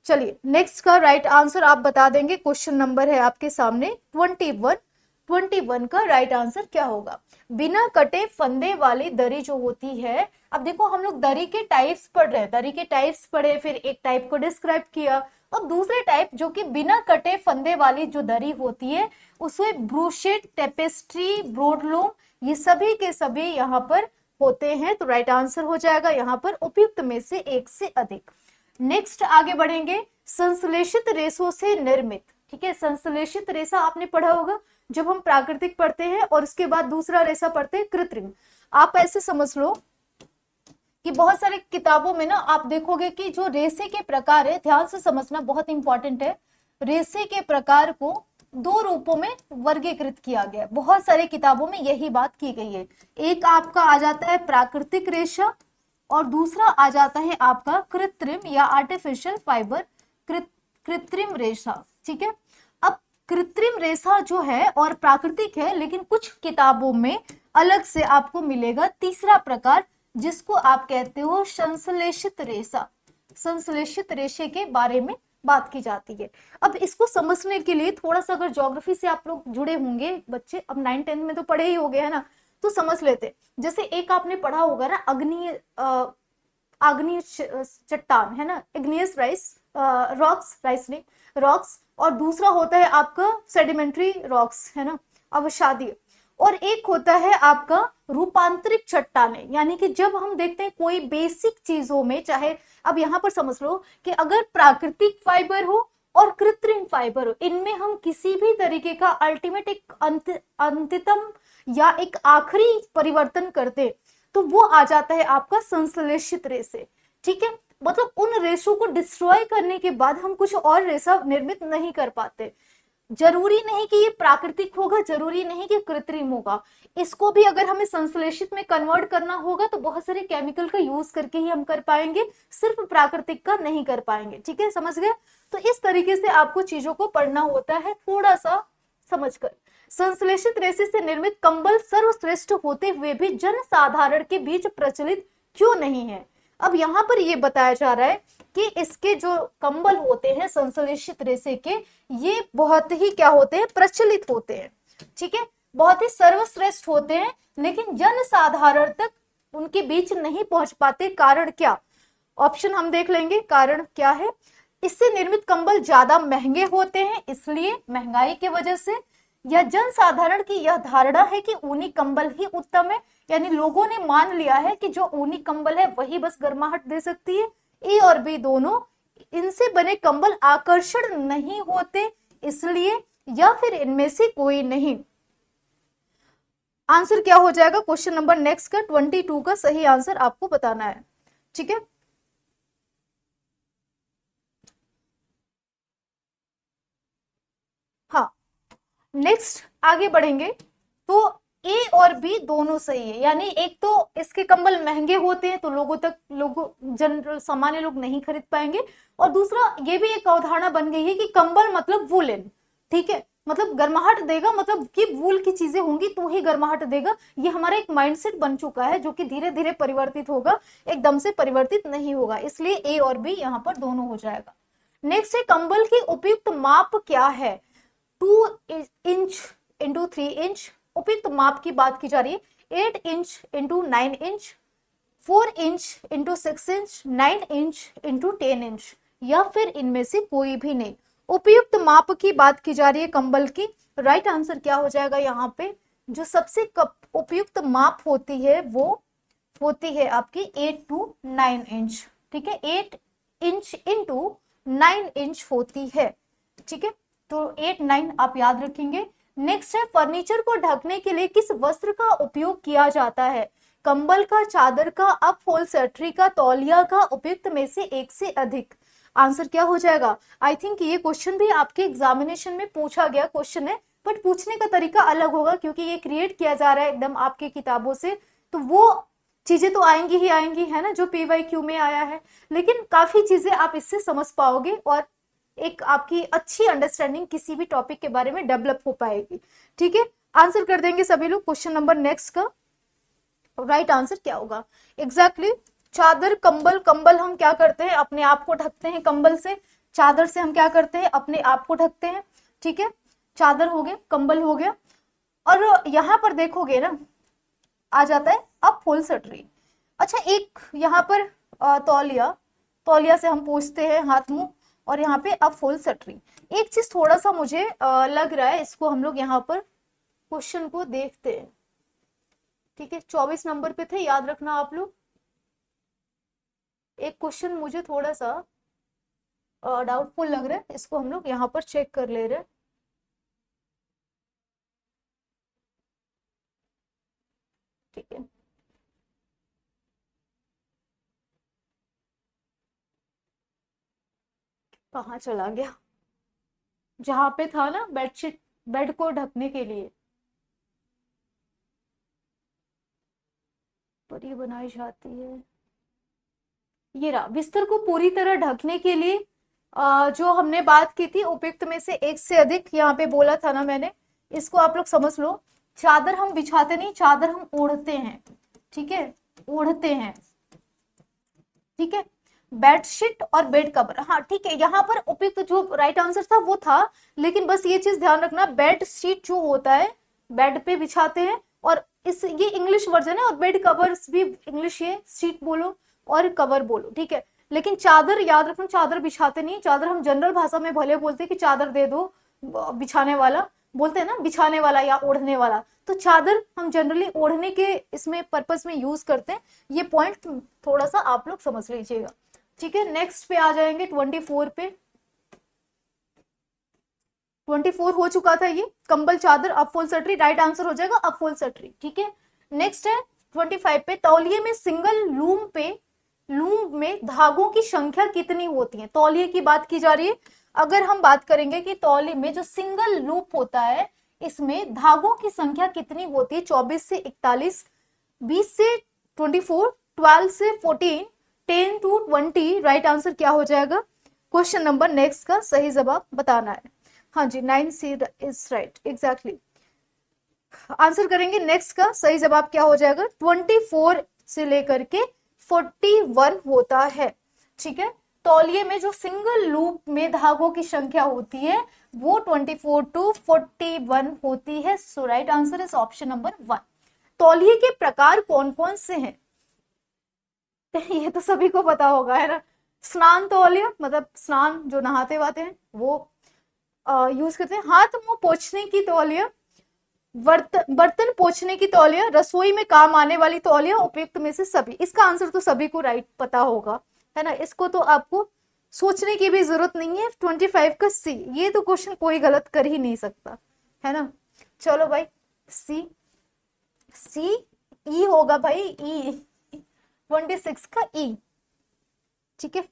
[SPEAKER 1] चलिए, नेक्स्ट का राइट आंसर आप बता देंगे। क्वेश्चन नंबर है आपके सामने 21, 21 का राइट आंसर क्या होगा? बिना कटे फंदे वाली दरी जो होती है, अब देखो हम लोग दरी के टाइप्स पढ़ रहे हैं, दरी के टाइप्स पढ़े, फिर एक टाइप को डिस्क्राइब किया, और दूसरे टाइप जो कि बिना कटे फंदे वाली जो दरी होती है, उसमें ब्रूशेट, टेपेस्ट्री, ब्रोडलूम, ये सभी के सभी यहाँ पर होते हैं। तो राइट आंसर हो जाएगा यहाँ पर उपयुक्त में से एक से अधिक। नेक्स्ट आगे बढ़ेंगे, संश्लेषित रेशों से निर्मित। ठीक है, संश्लेषित रेशा आपने पढ़ा होगा जब हम प्राकृतिक पढ़ते हैं, और उसके बाद दूसरा रेशा पढ़ते हैं कृत्रिम। आप ऐसे समझ लो कि बहुत सारे किताबों में ना आप देखोगे कि जो रेशे के प्रकार है, ध्यान से समझना बहुत इंपॉर्टेंट है, रेशे के प्रकार को 2 रूपों में वर्गीकृत किया गया है। बहुत सारे किताबों में यही बात की गई है। एक आपका आ जाता है प्राकृतिक रेशा, और दूसरा आ जाता है आपका कृत्रिम या आर्टिफिशियल फाइबर, कृत्रिम रेशा। ठीक है, अब कृत्रिम रेशा जो है और प्राकृतिक है, लेकिन कुछ किताबों में अलग से आपको मिलेगा तीसरा प्रकार, जिसको आप कहते हो संश्लेषित रेशा। संश्लेषित रेशे के बारे में बात की जाती है। अब इसको समझने के लिए थोड़ा सा अगर ज्योग्राफी से आप लोग जुड़े होंगे बच्चे, अब 9, 10 में तो पढ़े ही हो गए है ना, तो समझ लेते। जैसे एक आपने पढ़ा होगा ना, आग्नेय चट्टान है ना, इग्नियस राइस, रॉक्स, राइस नहीं, रॉक्स, और दूसरा होता है आपका सेडिमेंट्री रॉक्स, है ना, अवसादीय। और एक होता है आपका रूपांतरिक चट्टाने, यानी कि जब हम देखते हैं कोई बेसिक चीजों में, चाहे अब यहां पर समझ लो कि अगर प्राकृतिक फाइबर हो और कृत्रिम फाइबर हो, इनमें हम किसी भी तरीके का अल्टीमेट एक अंतितम या एक आखिरी परिवर्तन करते तो वो आ जाता है आपका संश्लेषित रेशे। ठीक है, मतलब उन रेशों को डिस्ट्रॉय करने के बाद हम कुछ और रेशा निर्मित नहीं कर पाते। जरूरी नहीं कि ये प्राकृतिक होगा, जरूरी नहीं कि कृत्रिम होगा, इसको भी अगर हमें संश्लेषित में कन्वर्ट करना होगा तो बहुत सारे केमिकल का यूज करके ही हम कर पाएंगे, सिर्फ प्राकृतिक का नहीं कर पाएंगे। ठीक है, समझ गए? तो इस तरीके से आपको चीजों को पढ़ना होता है, थोड़ा सा समझकर। संश्लेषित रेशे से निर्मित कंबल सर्वश्रेष्ठ होते हुए भी जनसाधारण के बीच प्रचलित क्यों नहीं है? अब यहाँ पर ये बताया जा रहा है कि इसके जो कंबल होते हैं संश्लेषित रेशे के, ये बहुत ही क्या होते हैं, प्रचलित होते हैं। ठीक है, बहुत ही सर्वश्रेष्ठ होते हैं, लेकिन जनसाधारण तक उनके बीच नहीं पहुंच पाते। कारण क्या? ऑप्शन हम देख लेंगे, कारण क्या है। इससे निर्मित कंबल ज्यादा महंगे होते हैं, इसलिए महंगाई की वजह से, या जनसाधारण की यह धारणा है कि ऊनी कंबल ही उत्तम है, यानी लोगों ने मान लिया है कि जो ऊनी कंबल है वही बस गर्माहट दे सकती है। ए और बी दोनों, इनसे बने कंबल आकर्षण नहीं होते इसलिए, या फिर इनमें से कोई नहीं। आंसर क्या हो जाएगा क्वेश्चन नंबर नेक्स्ट का 22 का सही आंसर आपको बताना है। ठीक है, हाँ, नेक्स्ट आगे बढ़ेंगे तो ए और बी दोनों सही है, यानी एक तो इसके कंबल महंगे होते हैं तो लोगों जनरल सामान्य लोग नहीं खरीद पाएंगे, और दूसरा ये भी एक अवधारणा बन गई है कि कंबल मतलब वुलन। ठीक है, मतलब गर्माहट देगा, मतलब कि वूल की चीजें होंगी तो ही गर्माहट देगा। ये हमारा एक माइंडसेट बन चुका है जो कि धीरे धीरे परिवर्तित होगा, एकदम से परिवर्तित नहीं होगा, इसलिए ए और बी यहाँ पर दोनों हो जाएगा। नेक्स्ट है कंबल की उपयुक्त माप क्या है? 2 इंच इंटू 3 इंच, उपयुक्त माप की बात की जा रही है। 8 inch into 9 inch, 4 inch into 6 inch, 9 inch into 10 inch, या फिर इनमें से कोई भी नहीं। उपयुक्त माप की बात की जा रही है कंबल की। राइट आंसर क्या हो जाएगा यहाँ पे? जो सबसे उपयुक्त माप होती है वो होती है आपकी 8 to 9 इंच। ठीक है, 8 इंच इंटू 9 इंच होती है। ठीक है, तो 8 9 आप याद रखेंगे। नेक्स्ट है फर्नीचर को ढकने के लिए किस वस्त्र का उपयोग किया जाता है? कंबल का, चादर का, अपहोल्स्ट्री का, तौलिया का, उपयुक्त में से एक से अधिक। आंसर क्या हो जाएगा? आई थिंक ये क्वेश्चन भी आपके एग्जामिनेशन में पूछा गया क्वेश्चन है, बट पूछने का तरीका अलग होगा क्योंकि ये क्रिएट किया जा रहा है एकदम आपके किताबों से, तो वो चीजें तो आएंगी ही आएंगी, है ना, जो PYQ में आया है, लेकिन काफी चीजें आप इससे समझ पाओगे और एक आपकी अच्छी अंडरस्टैंडिंग किसी भी टॉपिक के बारे में डेवलप हो पाएगी। ठीक है, आंसर कर देंगे सभी लोग क्वेश्चन नंबर नेक्स्ट का। राइट आंसर क्या होगा? एग्जैक्टली चादर, कंबल, कंबल हम क्या करते हैं, अपने आप को ढकते हैं कंबल से। चादर से हम क्या करते हैं, अपने आप को ढकते हैं। ठीक है, चादर हो गया, कंबल हो गया, और यहाँ पर देखोगे ना आ जाता है अपहोल्स्ट्री। अच्छा, एक यहाँ पर तौलिया, तौलिया से हम पूछते हैं हाथ मुंह, और यहाँ पे अपहोल्स्ट्री। एक चीज थोड़ा सा मुझे लग रहा है, इसको हम लोग यहाँ पर क्वेश्चन को देखते हैं। ठीक है, 24 नंबर पे थे, याद रखना आप लोग। एक क्वेश्चन मुझे थोड़ा सा डाउटफुल लग रहा है, इसको हम लोग यहाँ पर चेक कर ले रहे हैं। ठीक है, कहाँ चला गया? जहां पे था ना बेडशीट, बेड को ढकने के लिए पर ये बनाई जाती है। ये रहा, बिस्तर को पूरी तरह ढकने के लिए जो हमने बात की थी उपयुक्त में से एक से अधिक, यहाँ पे बोला था ना मैंने, इसको आप लोग समझ लो। चादर हम बिछाते नहीं, चादर हम ओढ़ते हैं। ठीक है, ओढ़ते हैं। ठीक है, बेडशीट और बेड कवर, हाँ ठीक है, यहाँ पर उपयुक्त जो राइट आंसर था वो था, लेकिन बस ये चीज ध्यान रखना, बेड शीट जो होता है बेड पे बिछाते हैं, और इस ये इंग्लिश वर्जन है, और बेड कवर्स भी इंग्लिश, ये शीट बोलो और कवर बोलो। ठीक है, लेकिन चादर याद रखना, चादर बिछाते नहीं, चादर हम जनरल भाषा में भले बोलते हैं कि चादर दे दो बिछाने वाला, बोलते हैं ना बिछाने वाला या ओढ़ने वाला, तो चादर हम जनरली ओढ़ने के इसमें पर्पस में यूज करते हैं। ये पॉइंट थोड़ा सा आप लोग समझ लीजिएगा। ठीक है, नेक्स्ट पे आ जाएंगे 24 पे। 24 हो चुका था ये, कंबल चादर अफोल सटरी, राइट आंसर हो जाएगा अफोल सटरी। ठीक है, नेक्स्ट है 25 पे, तौलिए में सिंगल लूम में धागों की संख्या कितनी होती है? तौलिए की बात की जा रही है। अगर हम बात करेंगे कि तौलिए में जो सिंगल लूप होता है, इसमें धागों की संख्या कितनी होती है? 24 से 41, 20 से 24, 12 से 14, 10 to 20, राइट आंसर क्या हो जाएगा? क्वेश्चन नंबर नेक्स्ट का सही जवाब बताना है। हाँ जी, 9C is right, exactly answer करेंगे। नेक्स्ट का सही जवाब क्या हो जाएगा? 24 से लेकर के 41 होता है। ठीक है, तौलिए में जो सिंगल लूप में धागों की संख्या होती है वो 24 to 41 होती है। So right answer is option number 1। तौलिए के प्रकार कौन कौन से हैं? ये तो सभी को पता होगा, है ना। स्नान तौलिया, मतलब स्नान जो नहाते वाते हैं वो यूज करते हैं। हाथ मुंह पोंछने की तौलिया, बर्तन पोंछने की तौलिया, रसोई में काम आने वाली तौलिया, उपयुक्त में से सभी। इसका आंसर तो सभी को राइट पता होगा, है ना। इसको तो आपको सोचने की भी जरूरत नहीं है। 25 का सी, ये तो क्वेश्चन कोई गलत कर ही नहीं सकता, है ना। चलो भाई, सी ई होगा भाई, ई 26 का ई। ठीक है,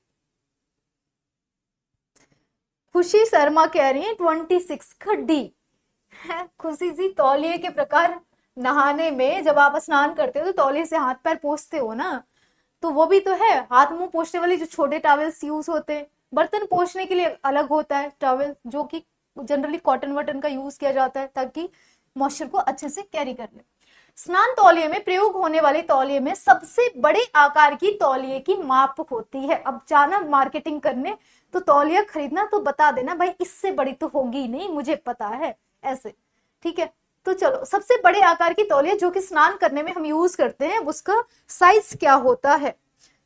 [SPEAKER 1] खुशी शर्मा कह रही है 26 का डी है। खुशी जी, तौलिए के प्रकार, नहाने में जब आप स्नान करते हो तो तौलिए से हाथ पैर पोंछते हो ना, तो वो भी तो है। हाथ मुंह पोंछने वाली जो छोटे टॉवेल्स यूज होते हैं, बर्तन पोंछने के लिए अलग होता है टॉवेल, जो कि जनरली कॉटन वटन का यूज किया जाता है ताकि मॉइस्चर को अच्छे से कैरी कर ले। स्नान तौलिए में प्रयोग होने वाले तौलिए में सबसे बड़े आकार की तौलिए की माप होती है। अब जाना मार्केटिंग करने तो तौलिया खरीदना तो बता देना भाई, इससे बड़ी तो होगी नहीं, मुझे पता है ऐसे। ठीक है, तो चलो, सबसे बड़े आकार की तौलिया जो कि स्नान करने में हम यूज करते हैं, उसका साइज क्या होता है?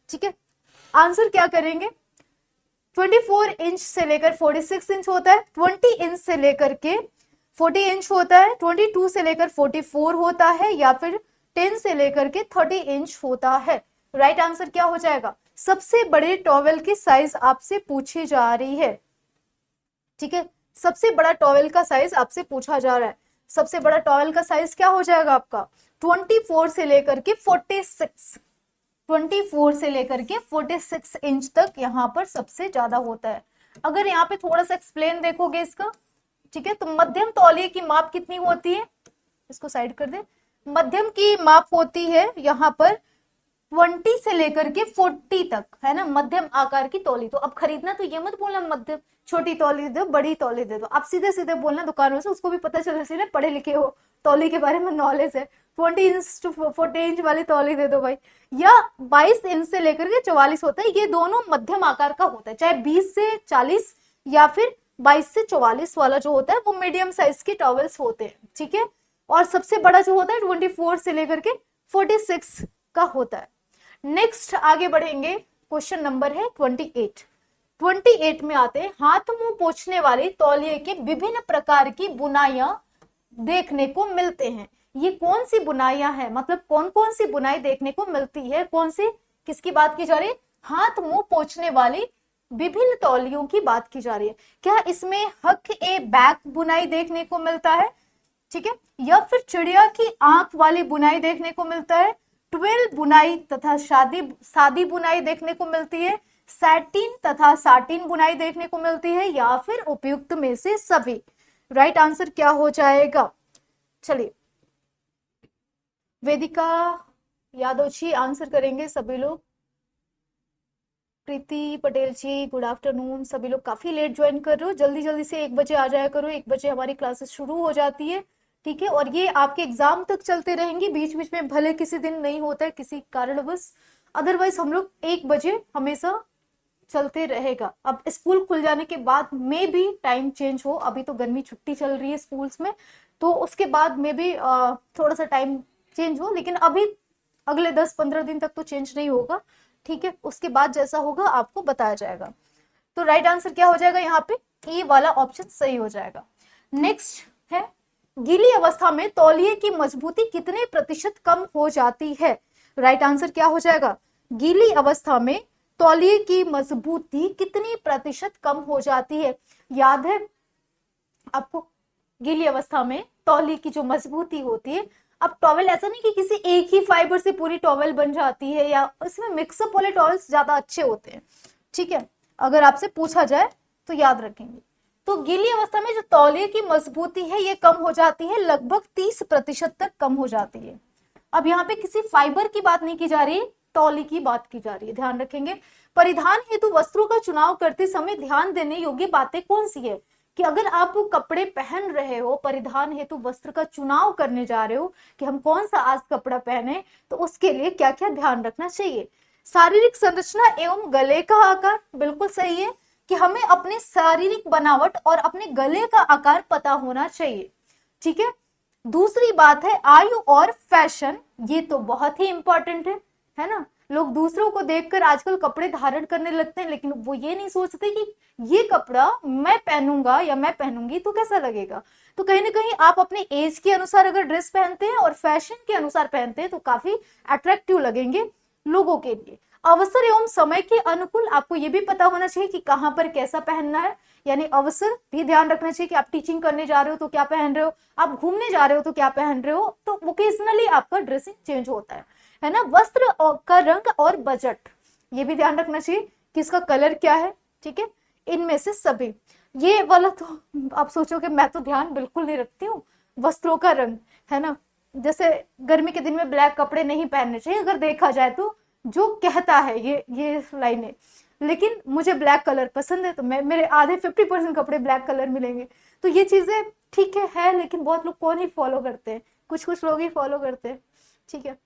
[SPEAKER 1] ठीक है, आंसर क्या करेंगे? 24 इंच से लेकर 46 इंच होता है, 20 इंच से लेकर के 40 इंच होता है, 22 से लेकर 44 होता है, या फिर 10 से लेकर के 30 इंच होता है। राइट आंसर क्या हो जाएगा? सबसे बड़े टॉवेल की साइज आपसे पूछी जा रही है। ठीक है, सबसे बड़ा टॉवेल का साइज आपसे पूछा जा रहा है। सबसे बड़ा टॉवेल का साइज क्या हो जाएगा आपका? 24 से लेकर के 46, 24 से लेकर के 46 इंच तक यहाँ पर सबसे ज्यादा होता है। अगर यहाँ पे थोड़ा सा एक्सप्लेन देखोगे इसका, ठीक है, तो मध्यम तौलिए की माप कितनी होती है? इसको साइड कर दे। मध्यम की माप होती है यहाँ पर 20 से लेकर के 40 तक, है ना, मध्यम आकार की तौली। तो अब खरीदना तो ये मत बोलना मध्यम, छोटी तौली दो, बड़ी तौली दे दो। आप सीधे सीधे बोलना दुकानों से, उसको भी पता चले सीधे पढ़े लिखे हो, तौली के बारे में नॉलेज है। 20 इंच टू 40 इंच वाली तौली दे दो भाई। या 22 इंच से लेकर के 44 होता है, ये दोनों मध्यम आकार का होता है। चाहे 20 से 40 या फिर 22 से 44 वाला जो होता है वो मीडियम साइज के टॉवेल्स होते हैं। ठीक है, और सबसे बड़ा जो होता है 24 से लेकर के 46 का होता है। नेक्स्ट आगे बढ़ेंगे, क्वेश्चन नंबर है 28। 28 में आते हैं, हाथ मुंह पोंछने वाले तौलिए के विभिन्न प्रकार की बुनाइयां देखने को मिलते हैं। ये कौन सी बुनाइयां हैं, मतलब कौन कौन सी बुनाई देखने को मिलती है? कौन सी, किसकी बात की जा रही है? हाथ मुंह पोंछने वाली विभिन्न तौलियों की बात की जा रही है। क्या इसमें हक ए बैक बुनाई देखने को मिलता है? ठीक है, या फिर चिड़िया की आंख वाली बुनाई देखने को मिलता है, ट्विल बुनाई तथा सादी बुनाई देखने को मिलती है, सैटिन तथा साटिन बुनाई देखने को मिलती है, या फिर उपयुक्त में से सभी। राइट आंसर क्या हो जाएगा? चलिए, वेदिका यादव जी आंसर करेंगे सभी लोग। प्रीति पटेल जी गुड आफ्टरनून। सभी लोग काफी लेट ज्वाइन कर रहे हो, जल्दी जल्दी से 1 बजे आ जाया करो, 1 बजे हमारी क्लासेस शुरू हो जाती है। ठीक है, और ये आपके एग्जाम तक चलते रहेंगे, बीच बीच में भले किसी दिन नहीं होता है किसी कारणवश, अदरवाइज हम लोग 1 बजे हमेशा चलते रहेगा। अब स्कूल खुल जाने के बाद में भी टाइम चेंज हो, अभी तो गर्मी छुट्टी चल रही है स्कूल्स में, तो उसके बाद में भी थोड़ा सा टाइम चेंज हो, लेकिन अभी अगले 10-15 दिन तक तो चेंज नहीं होगा। ठीक है, उसके बाद जैसा होगा आपको बताया जाएगा। तो राइट आंसर क्या हो जाएगा यहाँ पे? ए वाला ऑप्शन सही हो जाएगा। नेक्स्ट है गीली अवस्था में तौलिए की मजबूती कितने प्रतिशत कम हो जाती है। राइट आंसर क्या हो जाएगा, गीली अवस्था में तौलिए की मजबूती कितनी प्रतिशत कम हो जाती है। याद है आपको, गीली अवस्था में तौलिए की जो मजबूती होती है, अब टॉवेल ऐसा नहीं कि किसी एक ही फाइबर से पूरी टॉवेल बन जाती है, या इसमें मिक्सअप वाले टॉवेल्स ज्यादा अच्छे होते हैं, ठीक है, अगर आपसे पूछा जाए तो याद रखेंगे। तो गीली अवस्था में जो तौलिए की मजबूती है ये कम हो जाती है, लगभग 30% तक कम हो जाती है। अब यहाँ पे किसी फाइबर की बात नहीं की जा रही, तौलिए की बात की जा रही है, ध्यान रखेंगे। परिधान हेतु वस्त्रों का चुनाव करते समय ध्यान देने योग्य बातें कौन सी है, कि अगर आप कपड़े पहन रहे हो, परिधान हेतु वस्त्र का चुनाव करने जा रहे हो कि हम कौन सा आज कपड़ा पहने, तो उसके लिए क्या क्या ध्यान रखना चाहिए। शारीरिक संरचना एवं गले का आकार, बिल्कुल सही है कि हमें अपने शारीरिक बनावट और अपने गले का आकार पता होना चाहिए, ठीक है। दूसरी बात है आयु और फैशन, ये तो बहुत ही इंपॉर्टेंट है ना। लोग दूसरों को देखकर आजकल कपड़े धारण करने लगते हैं, लेकिन वो ये नहीं सोचते कि ये कपड़ा मैं पहनूंगा या मैं पहनूंगी तो कैसा लगेगा। तो कहीं ना कहीं आप अपने एज के अनुसार अगर ड्रेस पहनते हैं और फैशन के अनुसार पहनते हैं तो काफी अट्रैक्टिव लगेंगे लोगों के लिए। अवसर एवं समय के अनुकूल आपको ये भी पता होना चाहिए कि कहाँ पर कैसा पहनना है, यानी अवसर भी ध्यान रखना चाहिए कि आप टीचिंग करने जा रहे हो तो क्या पहन रहे हो, आप घूमने जा रहे हो तो क्या पहन रहे हो, तो ओकेजनली आपका ड्रेसिंग चेंज होता है ना। वस्त्र का रंग और बजट, ये भी ध्यान रखना चाहिए कि इसका कलर क्या है, ठीक है। इनमें से सभी, ये वाला तो आप सोचोगे मैं तो ध्यान बिल्कुल नहीं रखती हूँ, वस्त्रों का रंग, है ना। जैसे गर्मी के दिन में ब्लैक कपड़े नहीं पहनने चाहिए अगर देखा जाए तो, जो कहता है ये लाइनें, लेकिन मुझे ब्लैक कलर पसंद है तो मैं, मेरे आधे 50% कपड़े ब्लैक कलर मिलेंगे। तो ये चीजें ठीक है, लेकिन बहुत लोग कौन ही फॉलो करते हैं, कुछ कुछ लोग ही फॉलो करते हैं, ठीक है।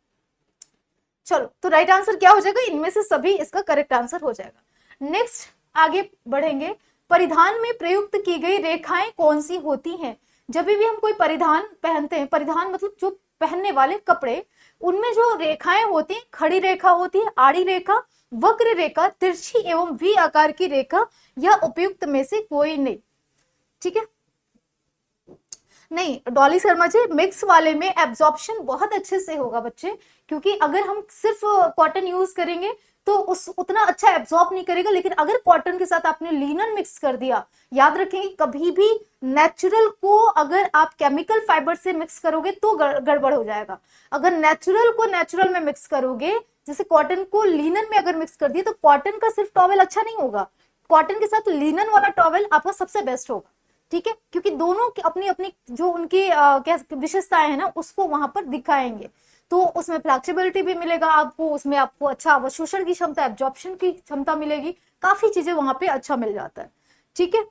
[SPEAKER 1] चलो, तो राइट आंसर क्या हो जाएगा, इनमें से सभी इसका करेक्ट आंसर हो जाएगा। नेक्स्ट आगे बढ़ेंगे, परिधान में प्रयुक्त की गई रेखाएं कौन सी होती हैं। जब भी हम कोई परिधान पहनते हैं, परिधान मतलब जो पहनने वाले कपड़े, उनमें जो रेखाएं होती हैं, खड़ी रेखा होती है, आड़ी रेखा, वक्र रेखा, तिरछी एवं वी आकार की रेखा, या उपयुक्त में से कोई नहीं, ठीक है। नहीं डॉली शर्मा जी, मिक्स वाले में एब्जॉर्प्शन बहुत अच्छे से होगा बच्चे, क्योंकि अगर हम सिर्फ कॉटन यूज करेंगे तो उस उतना अच्छा एब्जॉर्ब नहीं करेगा, लेकिन अगर कॉटन के साथ आपने लिनन मिक्स कर दिया, याद रखेंगे कभी भी नेचुरल को अगर आप केमिकल फाइबर से मिक्स करोगे तो गड़बड़ हो जाएगा। अगर नेचुरल को नेचुरल में मिक्स करोगे, जैसे कॉटन को लिनन में अगर मिक्स कर दिया, तो कॉटन का सिर्फ टॉवेल अच्छा नहीं होगा, कॉटन के साथ लिनन वाला टॉवेल आपका सबसे बेस्ट होगा, ठीक है, क्योंकि दोनों की अपनी अपनी जो उनकी क्या विशेषताएं हैं ना, उसको वहां पर दिखाएंगे, तो उसमें फ्लेक्सिबिलिटी भी मिलेगा आपको, उसमें आपको अच्छा अवशोषण की क्षमता, एब्जॉर्प्शन की क्षमता मिलेगी, काफी चीजें वहां पे अच्छा मिल जाता है, ठीक है।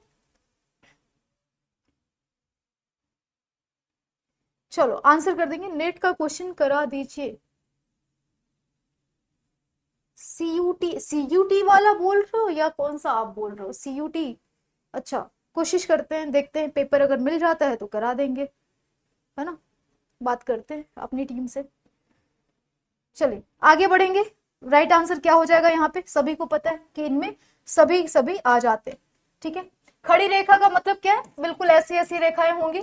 [SPEAKER 1] चलो आंसर कर देंगे, नेट का क्वेश्चन करा दीजिए। सीयूटी वाला बोल रहे हो या कौन सा आप बोल रहे हो, सीयूटी, अच्छा कोशिश करते हैं, देखते हैं, पेपर अगर मिल जाता है तो करा देंगे, है ना, बात करते हैं अपनी टीम से। चलिए आगे बढ़ेंगे, राइट आंसर क्या हो जाएगा, यहाँ पे सभी को पता है कि इनमें सभी सभी आ जाते हैं, ठीक है। खड़ी रेखा का मतलब क्या है, बिल्कुल ऐसी ऐसी रेखाएं होंगी।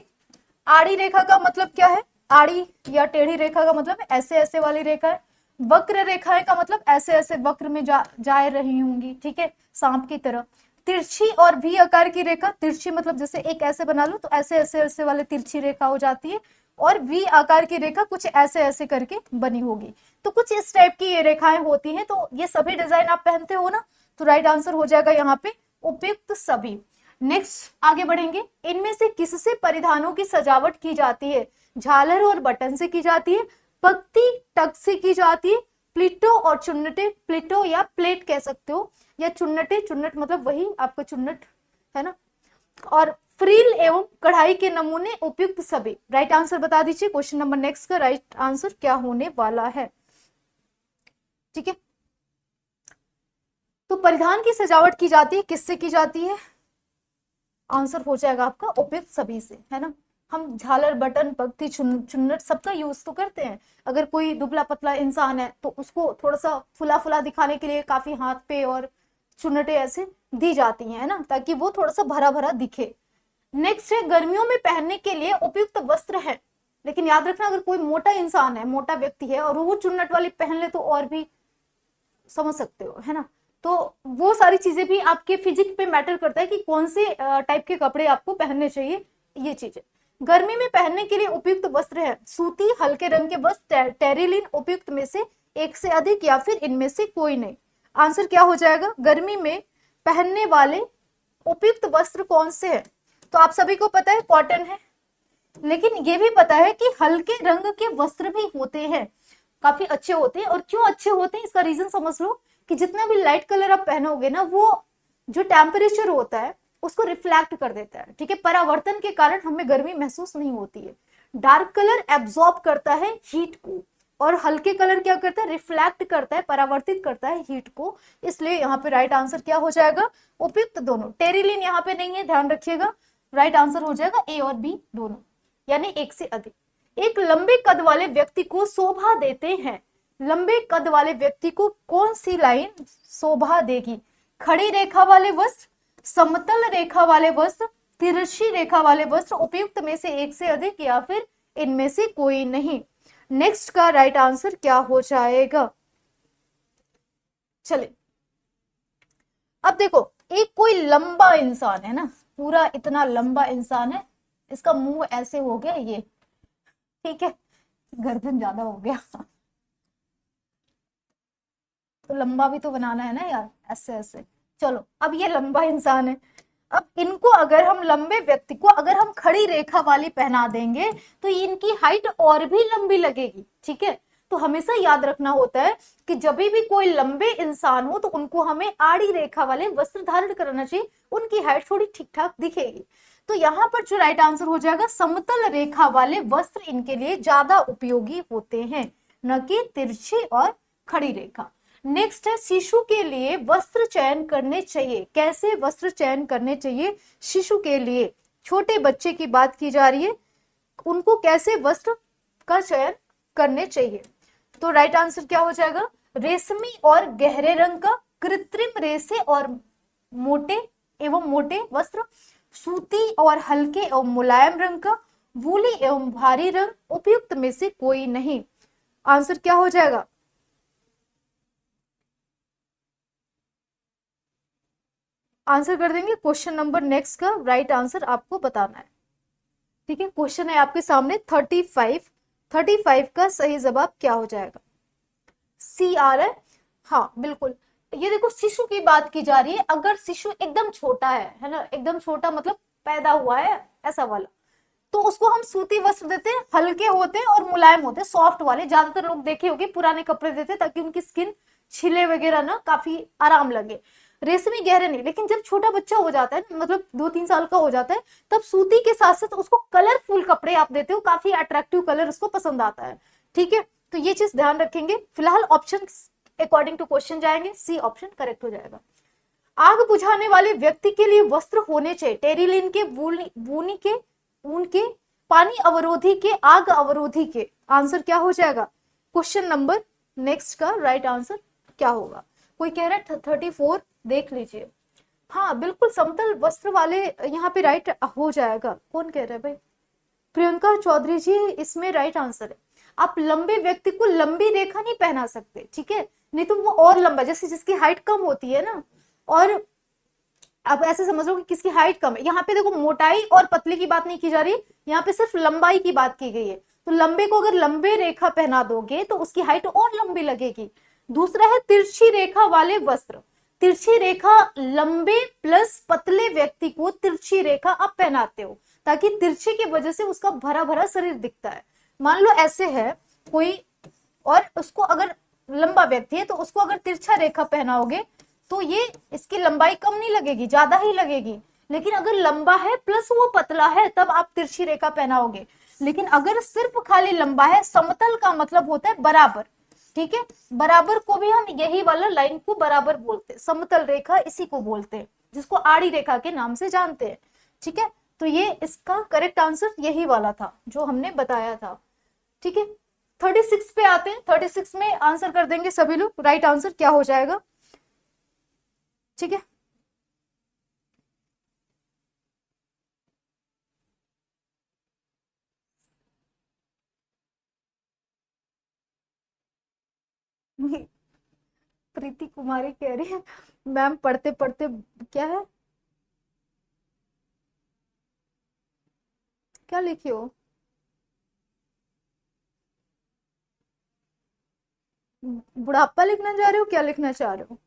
[SPEAKER 1] आड़ी रेखा का मतलब क्या है, आड़ी या टेढ़ी रेखा का मतलब ऐसे ऐसे वाली रेखा है। वक्र रेखाएं का मतलब ऐसे ऐसे वक्र में जा रही होंगी, ठीक है, सांप की तरह। तिरछी और भी आकार की रेखा, तिरछी मतलब जैसे एक ऐसे बना लो तो ऐसे ऐसे ऐसे वाले तिरछी रेखा हो जाती है, और वी आकार की रेखा कुछ ऐसे ऐसे करके बनी होगी, तो कुछ इस टाइप की ये रेखाएं होती हैं। तो ये सभी डिजाइन आप पहनते हो ना, तो राइट आंसर हो जाएगा यहाँ पे उपयुक्त सभी। नेक्स्ट आगे बढ़ेंगे, इनमें से किससे परिधानों की सजावट की जाती है। झालर और बटन से की जाती है, पक्ति टक से की जाती है, प्लिटो और चुन्नटे, प्लिटो या प्लेट कह सकते हो, या चुन्नटे, चुन्नट मतलब वही आपका चुन्नट है ना, और फ्रील एवं कढ़ाई के नमूने उपयुक्त सभी। राइट आंसर बता दीजिए, क्वेश्चन नंबर नेक्स्ट का राइट आंसर क्या होने वाला है, ठीक है। तो परिधान की सजावट की जाती है, किससे की जाती है, आंसर हो जाएगा आपका उपयुक्त सभी से, है ना। हम झालर बटन पगती चुन्नट सबका यूज तो करते हैं। अगर कोई दुबला पतला इंसान है तो उसको थोड़ा सा फुला फुला दिखाने के लिए काफी हाथ पे और चुन्नटे ऐसे दी जाती हैं, है ना, ताकि वो थोड़ा सा भरा भरा दिखे। नेक्स्ट है गर्मियों में पहनने के लिए उपयुक्त वस्त्र है। लेकिन याद रखना, अगर कोई मोटा इंसान है, मोटा व्यक्ति है और वो चुन्नट वाली पहन ले तो और भी समझ सकते हो, है ना। तो वो सारी चीजें भी आपके फिजिक पे मैटर करता है कि कौन से टाइप के कपड़े आपको पहनने चाहिए, ये चीजें। गर्मी में पहनने के लिए उपयुक्त वस्त्र है सूती हल्के रंग के वस्त्र, टेरिलिन उपयुक्त में से एक से अधिक या फिर इनमें से कोई नहीं। आंसर क्या हो जाएगा, गर्मी में पहनने वाले उपयुक्त वस्त्र कौन से हैं? तो आप सभी को पता है कॉटन है, लेकिन ये भी पता है कि हल्के रंग के वस्त्र भी होते हैं, काफी अच्छे होते हैं। और क्यों अच्छे होते हैं इसका रीजन समझ लो, कि जितना भी लाइट कलर आप पहनोगे ना, वो जो टेम्परेचर होता है उसको रिफ्लेक्ट कर देता है, ठीक है। परावर्तन के कारण हमें गर्मी महसूस नहीं होती है। डार्क कलर एब्जॉर्ब करता है हीट को, और हल्के कलर क्या करता है, रिफ्लेक्ट करता है, परावर्तित करता है हीट को। इसलिए यहाँ पे राइट आंसर क्या हो जाएगा, उपयुक्त दोनों। टेरिलिन यहाँ पे नहीं है, ध्यान रखिएगा। राइट आंसर हो जाएगा ए और बी दोनों, यानी एक से अधिक। एक लंबे कद वाले व्यक्ति को शोभा देते हैं। लंबे कद वाले व्यक्ति को कौन सी लाइन शोभा देगी? खड़ी रेखा वाले वस्त्र, समतल रेखा वाले वस्त्र, तिरछी रेखा वाले वस्त्र, उपयुक्त में से एक से अधिक या फिर इनमें से कोई नहीं। नेक्स्ट का राइट आंसर क्या हो जाएगा? चले अब देखो, एक कोई लंबा इंसान है ना, पूरा इतना लंबा इंसान है, इसका मुंह ऐसे हो गया ये, ठीक है, गर्दन ज्यादा हो गया तो लंबा भी तो बनाना है ना यार, ऐसे ऐसे। चलो अब ये लंबा इंसान है, अब इनको अगर हम लंबे व्यक्ति को अगर हम खड़ी रेखा वाली पहना देंगे तो इनकी हाइट और भी लंबी लगेगी, ठीक है। तो हमेशा याद रखना होता है कि जब भी कोई लंबे इंसान हो तो उनको हमें आड़ी रेखा वाले वस्त्र धारण करना चाहिए, उनकी हाइट थोड़ी ठीक ठाक दिखेगी। तो यहाँ पर जो राइट आंसर हो जाएगा, समतल रेखा वाले वस्त्र इनके लिए ज्यादा उपयोगी होते हैं, न कि तिरछी और खड़ी रेखा। नेक्स्ट है, शिशु के लिए वस्त्र चयन करने चाहिए। कैसे वस्त्र चयन करने चाहिए शिशु के लिए? छोटे बच्चे की बात की जा रही है, उनको कैसे वस्त्र का चयन करने चाहिए? तो राइट आंसर क्या हो जाएगा, रेशमी और गहरे रंग का, कृत्रिम रेशे और मोटे एवं मोटे वस्त्र, सूती और हल्के एवं मुलायम रंग का, वूली एवं भारी रंग, उपयुक्त में से कोई नहीं। आंसर क्या हो जाएगा? आंसर कर देंगे क्वेश्चन नंबर नेक्स्ट का राइट आंसर आपको बताना है, ठीक है। क्वेश्चन है आपके सामने 35 का सही जवाब क्या हो जाएगा? सी आ रहा है, हाँ बिल्कुल। ये देखो, शिशु की बात की जा रही है, अगर शिशु एकदम छोटा है ना, एकदम छोटा मतलब पैदा हुआ है ऐसा वाला, तो उसको हम सूती वस्त्र देते हैं, हल्के होते हैं और मुलायम होते हैं, सॉफ्ट वाले। ज्यादातर लोग देखे होंगे पुराने कपड़े देते हैं ताकि उनकी स्किन छिले वगैरह ना काफी आराम लगे। रेशमी गहरे नहीं। लेकिन जब छोटा बच्चा हो जाता है, मतलब 2-3 साल का हो जाता है, तब सूती के साथ साथ उसको कलरफुल कपड़े आप देते हो, काफी अट्रैक्टिव कलर उसको पसंद आता है, ठीक है। तो ये चीज ध्यान रखेंगे। फिलहाल ऑप्शन अकॉर्डिंग टू क्वेश्चन जाएंगे, सी ऑप्शन करेक्ट हो जाएगा। आग बुझाने वाले व्यक्ति के लिए वस्त्र होने चाहिए, टेरिलिन के, वूनी के, ऊन के, पानी अवरोधी के, आग अवरोधी के। आंसर क्या हो जाएगा? क्वेश्चन नंबर नेक्स्ट का राइट आंसर क्या होगा? कोई कह रहा है 34, देख लीजिए। हाँ बिल्कुल, समतल वस्त्र वाले यहाँ पे राइट हो जाएगा। कौन कह रहा है भाई? प्रियंका चौधरी जी, इसमें राइट आंसर है। आप लंबे व्यक्ति को लंबी रेखा नहीं पहना सकते, ठीक है, नहीं तो वो और लंबा, जैसे जिसकी हाइट कम होती है ना, और आप ऐसे समझ लो कि किसकी हाइट कम है। यहाँ पे देखो, मोटाई और पतले की बात नहीं की जा रही, यहाँ पे सिर्फ लंबाई की बात की गई है। तो लंबे को अगर लंबे रेखा पहना दोगे तो उसकी हाइट और लंबी लगेगी। दूसरा है तिरछी रेखा वाले वस्त्र। तिरछी रेखा, लंबे प्लस पतले व्यक्ति को तिरछी रेखा आप पहनाते हो ताकि तिरछी की वजह से उसका भरा भरा शरीर दिखता है। मान लो ऐसे है कोई, और उसको अगर लंबा व्यक्ति है तो उसको अगर तिरछा रेखा पहनाओगे तो ये इसकी लंबाई कम नहीं लगेगी, ज्यादा ही लगेगी। लेकिन अगर लंबा है प्लस वो पतला है तब आप तिरछी रेखा पहनाओगे। लेकिन अगर सिर्फ खाली लंबा है, समतल का मतलब होता है बराबर, ठीक है। बराबर को भी हम यही वाला लाइन को बराबर बोलते हैं, समतल रेखा इसी को बोलते हैं, जिसको आड़ी रेखा के नाम से जानते हैं, ठीक है। तो ये इसका करेक्ट आंसर यही वाला था जो हमने बताया था, ठीक है। 36 पे आते हैं, 36 में आंसर कर देंगे सभी लोग। राइट आंसर क्या हो जाएगा? ठीक है, प्रीति कुमारी कह रही है मैम पढ़ते पढ़ते क्या है, क्या लिखी हो? बुढ़ापा लिखना चाह रहे हो, क्या लिखना चाह रहे हो?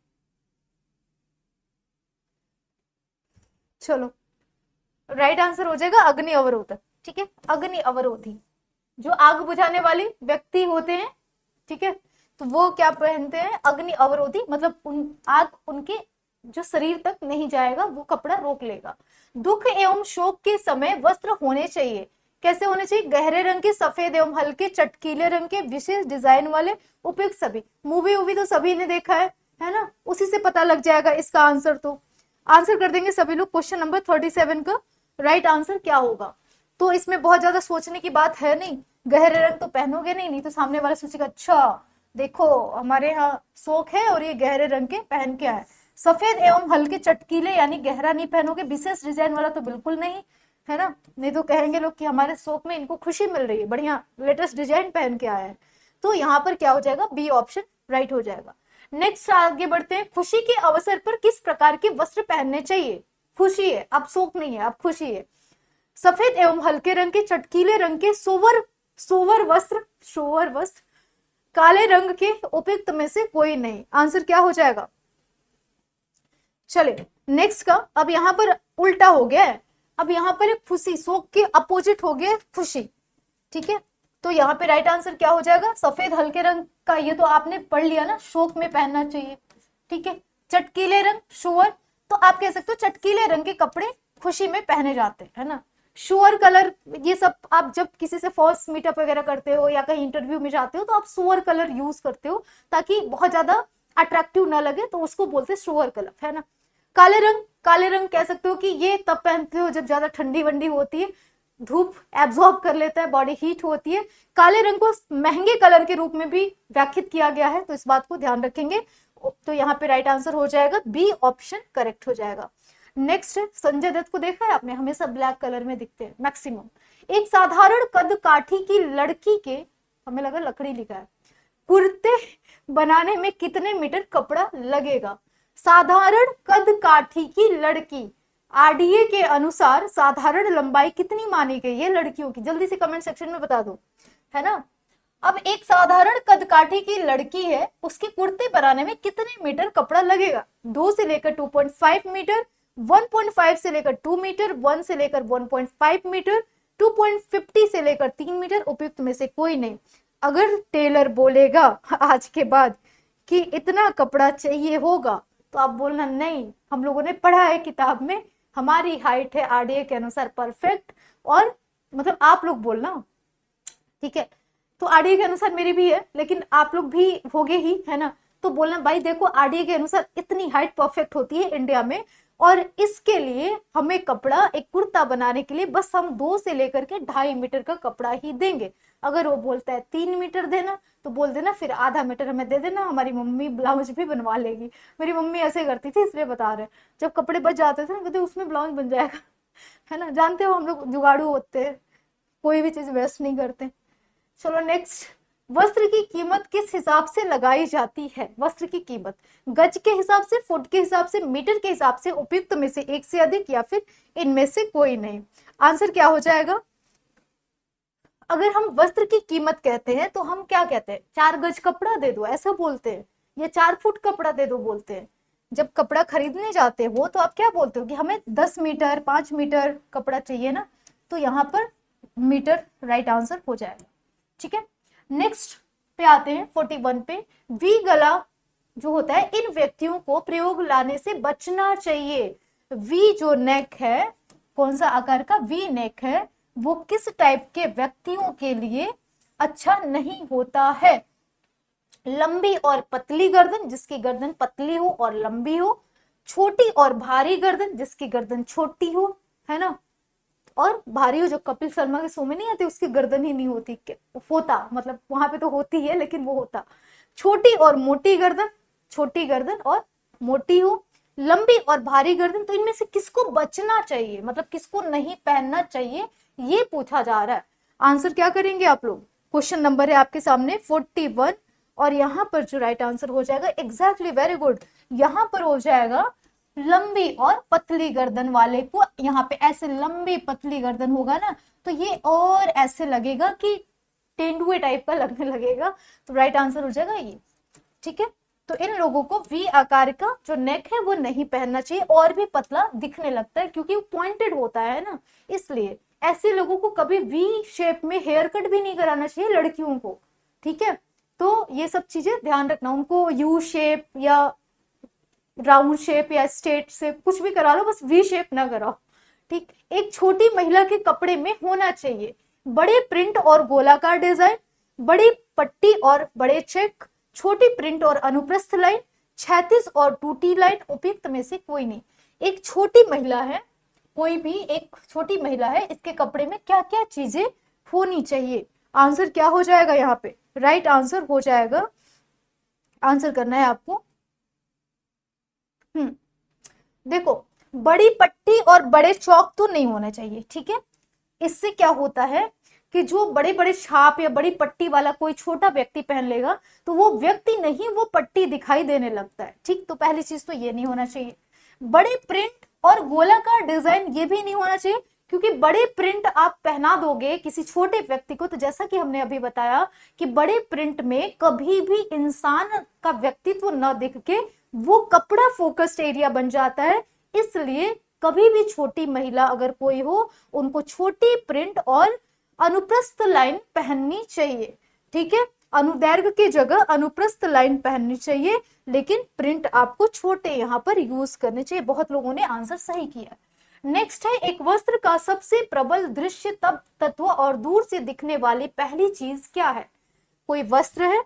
[SPEAKER 1] चलो, राइट आंसर हो जाएगा अग्नि अवरोधक। ठीक है, अग्नि अवरोधी जो आग बुझाने वाले व्यक्ति होते हैं, ठीक है, तो वो क्या पहनते हैं, अग्नि अवरोधी, मतलब आग उनके जो शरीर तक नहीं जाएगा, वो कपड़ा रोक लेगा। दुख एवं शोक के समय वस्त्र होने चाहिए, कैसे होने चाहिए, गहरे रंग के, सफेद एवं हल्के चटकीले रंग के, विशेष डिजाइन वाले, उपयुक्त सभी। मूवी वूवी तो सभी ने देखा है ना, उसी से पता लग जाएगा इसका आंसर। तो आंसर कर देंगे सभी लोग क्वेश्चन नंबर 37 का राइट आंसर क्या होगा। तो इसमें बहुत ज्यादा सोचने की बात है नहीं, गहरे रंग तो पहनोगे नहीं तो सामने वाला सोचेगा अच्छा देखो हमारे यहाँ शौक है और ये गहरे रंग के पहन के आए। सफेद एवं हल्के चटकीले यानी गहरा नहीं पहनोगे, विशेष डिजाइन वाला तो बिल्कुल नहीं, है ना, नहीं तो कहेंगे लोग कि हमारे शौक में इनको खुशी मिल रही है, बढ़िया लेटेस्ट डिजाइन पहन के आया है। तो यहाँ पर क्या हो जाएगा, बी ऑप्शन राइट हो जाएगा। नेक्स्ट आगे बढ़ते हैं, खुशी के अवसर पर किस प्रकार के वस्त्र पहनने चाहिए। खुशी है, अब शौक नहीं है, अब खुशी है। सफेद एवं हल्के रंग के, चटकीले रंग के, सोवर वस्त्र, काले रंग के, उपयुक्त में से कोई नहीं। आंसर क्या हो जाएगा, चले नेक्स्ट का। अब यहां पर उल्टा हो गया है, अब यहां पर एक खुशी, शोक के अपोजिट हो गया खुशी, ठीक है। तो यहाँ पे राइट आंसर क्या हो जाएगा, सफेद हल्के रंग का, ये तो आपने पढ़ लिया ना, शोक में पहनना चाहिए, ठीक है। चटकीले रंग शुअर, तो आप कह सकते हो चटकीले रंग के कपड़े खुशी में पहने जाते हैं, है ना। शुअर कलर, ये सब आप जब किसी से फर्स्ट मीटअप वगैरह करते हो या कहीं इंटरव्यू में जाते हो तो आप शुअर कलर यूज करते हो ताकि बहुत ज्यादा अट्रैक्टिव ना लगे, तो उसको बोलते हैं शुअर कलर, है ना। काले रंग कह सकते हो कि ये तब पहनते हो जब ज्यादा ठंडी वंडी होती है, धूप एब्जॉर्ब कर लेता है, बॉडी हीट होती है। काले रंग को महंगे कलर के रूप में भी व्याख्यात किया गया है, तो इस बात को ध्यान रखेंगे। तो यहाँ पे राइट आंसर हो जाएगा बी ऑप्शन करेक्ट हो जाएगा। नेक्स्ट है, संजय दत्त को देखा है आपने, हमेशा ब्लैक कलर में दिखते हैं मैक्सिमम। एक साधारण कद काठी की लड़की के, हमें लगा लकड़ी लिखा है, कुर्ते बनाने में कितने मीटर कपड़ा लगेगा। साधारण कद काठी की लड़की, आरडीए के अनुसार साधारण लंबाई कितनी मानी गई है लड़कियों की, जल्दी से कमेंट सेक्शन में बता दो, है ना। अब एक साधारण कदकाठी की लड़की है, उसके कुर्ते बनाने में कितने मीटर कपड़ा लगेगा, 2 से लेकर 2.5 मीटर, 1.5 से लेकर 2 मीटर, 1 से लेकर 1.5 मीटर, 2.50 से लेकर 3 मीटर, उपयुक्त में से कोई नहीं। अगर टेलर बोलेगा आज के बाद कि इतना कपड़ा चाहिए होगा, तो आप बोलना नहीं, हम लोगों ने पढ़ा है किताब में, हमारी हाइट है आरडीए के अनुसार परफेक्ट, और मतलब आप लोग बोलना, ठीक है। तो आरडीए के अनुसार मेरी भी है, लेकिन आप लोग भी होगे ही, है ना। तो बोलना भाई देखो आरडीए के अनुसार इतनी हाइट परफेक्ट होती है इंडिया में, और इसके लिए हमें कपड़ा, एक कुर्ता बनाने के लिए बस हम 2 से लेकर के 2.5 मीटर का कपड़ा ही देंगे। अगर वो बोलता है 3 मीटर देना, तो बोल देना फिर आधा मीटर हमें दे देना, हमारी मम्मी ब्लाउज भी बनवा लेगी। मेरी मम्मी ऐसे करती थी, इसलिए बता रहे, जब कपड़े बच जाते थे ना, कहते उसमें ब्लाउज बन जाएगा, है ना। जानते हो हम लोग जुगाड़ू होते हैं, कोई भी चीज वेस्ट नहीं करते। चलो नेक्स्ट, वस्त्र की कीमत किस हिसाब से लगाई जाती है। वस्त्र की कीमत गज के हिसाब से, फुट के हिसाब से, मीटर के हिसाब से, उपयुक्त में से एक से अधिक, या फिर इनमें से कोई नहीं। आंसर क्या हो जाएगा, अगर हम वस्त्र की कीमत कहते हैं तो हम क्या कहते हैं, 4 गज कपड़ा दे दो ऐसा बोलते हैं, या 4 फुट कपड़ा दे दो बोलते हैं। जब कपड़ा खरीदने जाते हो तो आप क्या बोलते हो कि हमें 10 मीटर 5 मीटर कपड़ा चाहिए ना, तो यहाँ पर मीटर राइट आंसर हो जाएगा, ठीक है। नेक्स्ट पे आते हैं 41 पे, वी गला जो होता है, इन व्यक्तियों को प्रयोग लाने से बचना चाहिए। वी जो नेक है, कौन सा आकार का वी नेक है, वो किस टाइप के व्यक्तियों के लिए अच्छा नहीं होता है। लंबी और पतली गर्दन, जिसकी गर्दन पतली हो और लंबी हो, छोटी और भारी गर्दन, जिसकी गर्दन छोटी हो, है ना, और भारी हो, जो कपिल शर्मा के शो में नहीं आती, उसकी गर्दन ही नहीं होती, होता मतलब वहां पे तो होती है लेकिन वो होता। छोटी और मोटी गर्दन, छोटी गर्दन और मोटी हो, लंबी और भारी गर्दन, तो इनमें से किसको बचना चाहिए, मतलब किसको नहीं पहनना चाहिए, ये पूछा जा रहा है। आंसर क्या करेंगे आप लोग, क्वेश्चन नंबर है आपके सामने 41, और यहाँ पर जो राइट आंसर हो जाएगा, एग्जैक्टली, वेरी गुड, यहाँ पर हो जाएगा लंबी और पतली गर्दन वाले को। यहाँ पे ऐसे लंबी पतली गर्दन होगा ना, तो ये और ऐसे लगेगा कि तेंदुए टाइप का लगने लगेगा। तो राइट आंसर हो जाएगा ये। ठीक है, तो इन लोगों को वी आकार का जो नेक है वो नहीं पहनना चाहिए, और भी पतला दिखने लगता है क्योंकि वो पॉइंटेड होता है ना, इसलिए ऐसे लोगों को कभी वी शेप में हेयर कट भी नहीं कराना चाहिए लड़कियों को। ठीक है, तो ये सब चीजें ध्यान रखना, उनको यू शेप या राउंड शेप या स्ट्रेट शेप कुछ भी करा लो, बस वी शेप ना कराओ। ठीक, एक छोटी महिला के कपड़े में होना चाहिए बड़े प्रिंट और गोलाकार डिजाइन, बड़ी पट्टी और बड़े चेक, छोटी प्रिंट और अनुप्रस्थ लाइन, क्षैतिज और टूटी लाइन, उपयुक्त में से कोई नहीं। एक छोटी महिला है, कोई भी एक छोटी महिला है, इसके कपड़े में क्या क्या चीजें होनी चाहिए? आंसर क्या हो जाएगा यहाँ पे? राइट आंसर हो जाएगा, आंसर करना है आपको। देखो, बड़ी पट्टी और बड़े चौक तो नहीं होना चाहिए। ठीक है, इससे क्या होता है कि जो बड़े बड़े छाप या बड़ी पट्टी वाला कोई छोटा व्यक्ति पहन लेगा तो वो व्यक्ति नहीं, वो पट्टी दिखाई देने लगता है। ठीक, तो पहली चीज तो ये नहीं होना चाहिए। बड़े प्रिंट और गोलाकार डिजाइन ये भी नहीं होना चाहिए, क्योंकि बड़े प्रिंट आप पहना दोगे किसी छोटे व्यक्ति को, तो जैसा कि हमने अभी बताया कि बड़े प्रिंट में कभी भी इंसान का व्यक्तित्व न दिख के वो कपड़ा फोकस्ड एरिया बन जाता है। इसलिए कभी भी छोटी महिला अगर कोई हो, उनको छोटी प्रिंट और अनुप्रस्थ लाइन पहननी चाहिए। ठीक है, अनुदैर्घ्य की जगह अनुप्रस्थ लाइन पहननी चाहिए, लेकिन प्रिंट आपको छोटे यहाँ पर यूज करने चाहिए। बहुत लोगों ने आंसर सही किया। नेक्स्ट है, एक वस्त्र का सबसे प्रबल दृश्य तब तत्व और दूर से दिखने वाली पहली चीज क्या है? कोई वस्त्र है,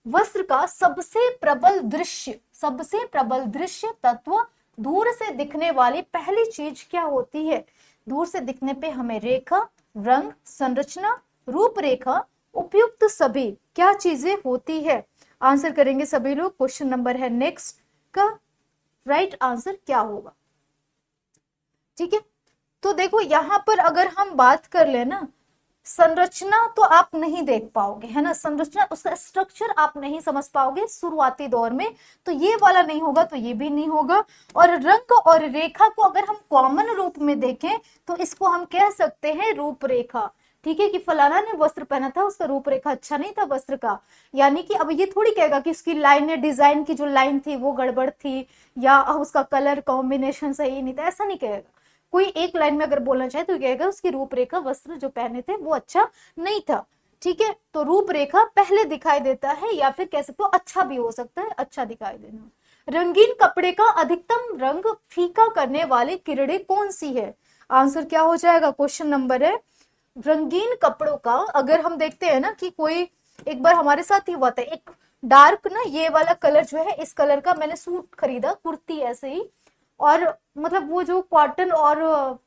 [SPEAKER 1] वस्त्र का सबसे प्रबल दृश्य, सबसे प्रबल दृश्य तत्व, दूर से दिखने वाली पहली चीज क्या होती है? दूर से दिखने पे हमें रेखा, रंग, संरचना, रूपरेखा, उपयुक्त सभी क्या चीजें होती है? आंसर करेंगे सभी लोग। क्वेश्चन नंबर है नेक्स्ट का राइट आंसर क्या होगा? ठीक है, तो देखो यहां पर अगर हम बात कर ले ना, संरचना तो आप नहीं देख पाओगे, है ना, संरचना उसका स्ट्रक्चर आप नहीं समझ पाओगे शुरुआती दौर में, तो ये वाला नहीं होगा, तो ये भी नहीं होगा। और रंग और रेखा को अगर हम कॉमन रूप में देखें तो इसको हम कह सकते हैं रूपरेखा। ठीक है, कि फलाना ने वस्त्र पहना था, उसका रूपरेखा अच्छा नहीं था वस्त्र का, यानी कि अब ये थोड़ी कहेगा कि उसकी लाइन, डिजाइन की जो लाइन थी वो गड़बड़ थी या उसका कलर कॉम्बिनेशन सही नहीं था, ऐसा नहीं कहेगा। कोई एक लाइन में अगर बोलना चाहे तो कहेगा उसकी रूपरेखा, वस्त्र जो पहने थे वो अच्छा नहीं था। ठीक है, तो रूपरेखा पहले दिखाई देता है, या फिर कह सकते हो अच्छा भी हो सकता है, अच्छा दिखाई देना। रंगीन कपड़े का अधिकतम रंग फीका करने वाली किरणें कौन सी है? आंसर क्या हो जाएगा? क्वेश्चन नंबर है, रंगीन कपड़ों का अगर हम देखते हैं ना कि कोई, एक बार हमारे साथ ही हुआ था, एक डार्क ना ये वाला कलर जो है, इस कलर का मैंने सूट खरीदा, कुर्ती ऐसे ही, और मतलब वो जो कॉटन और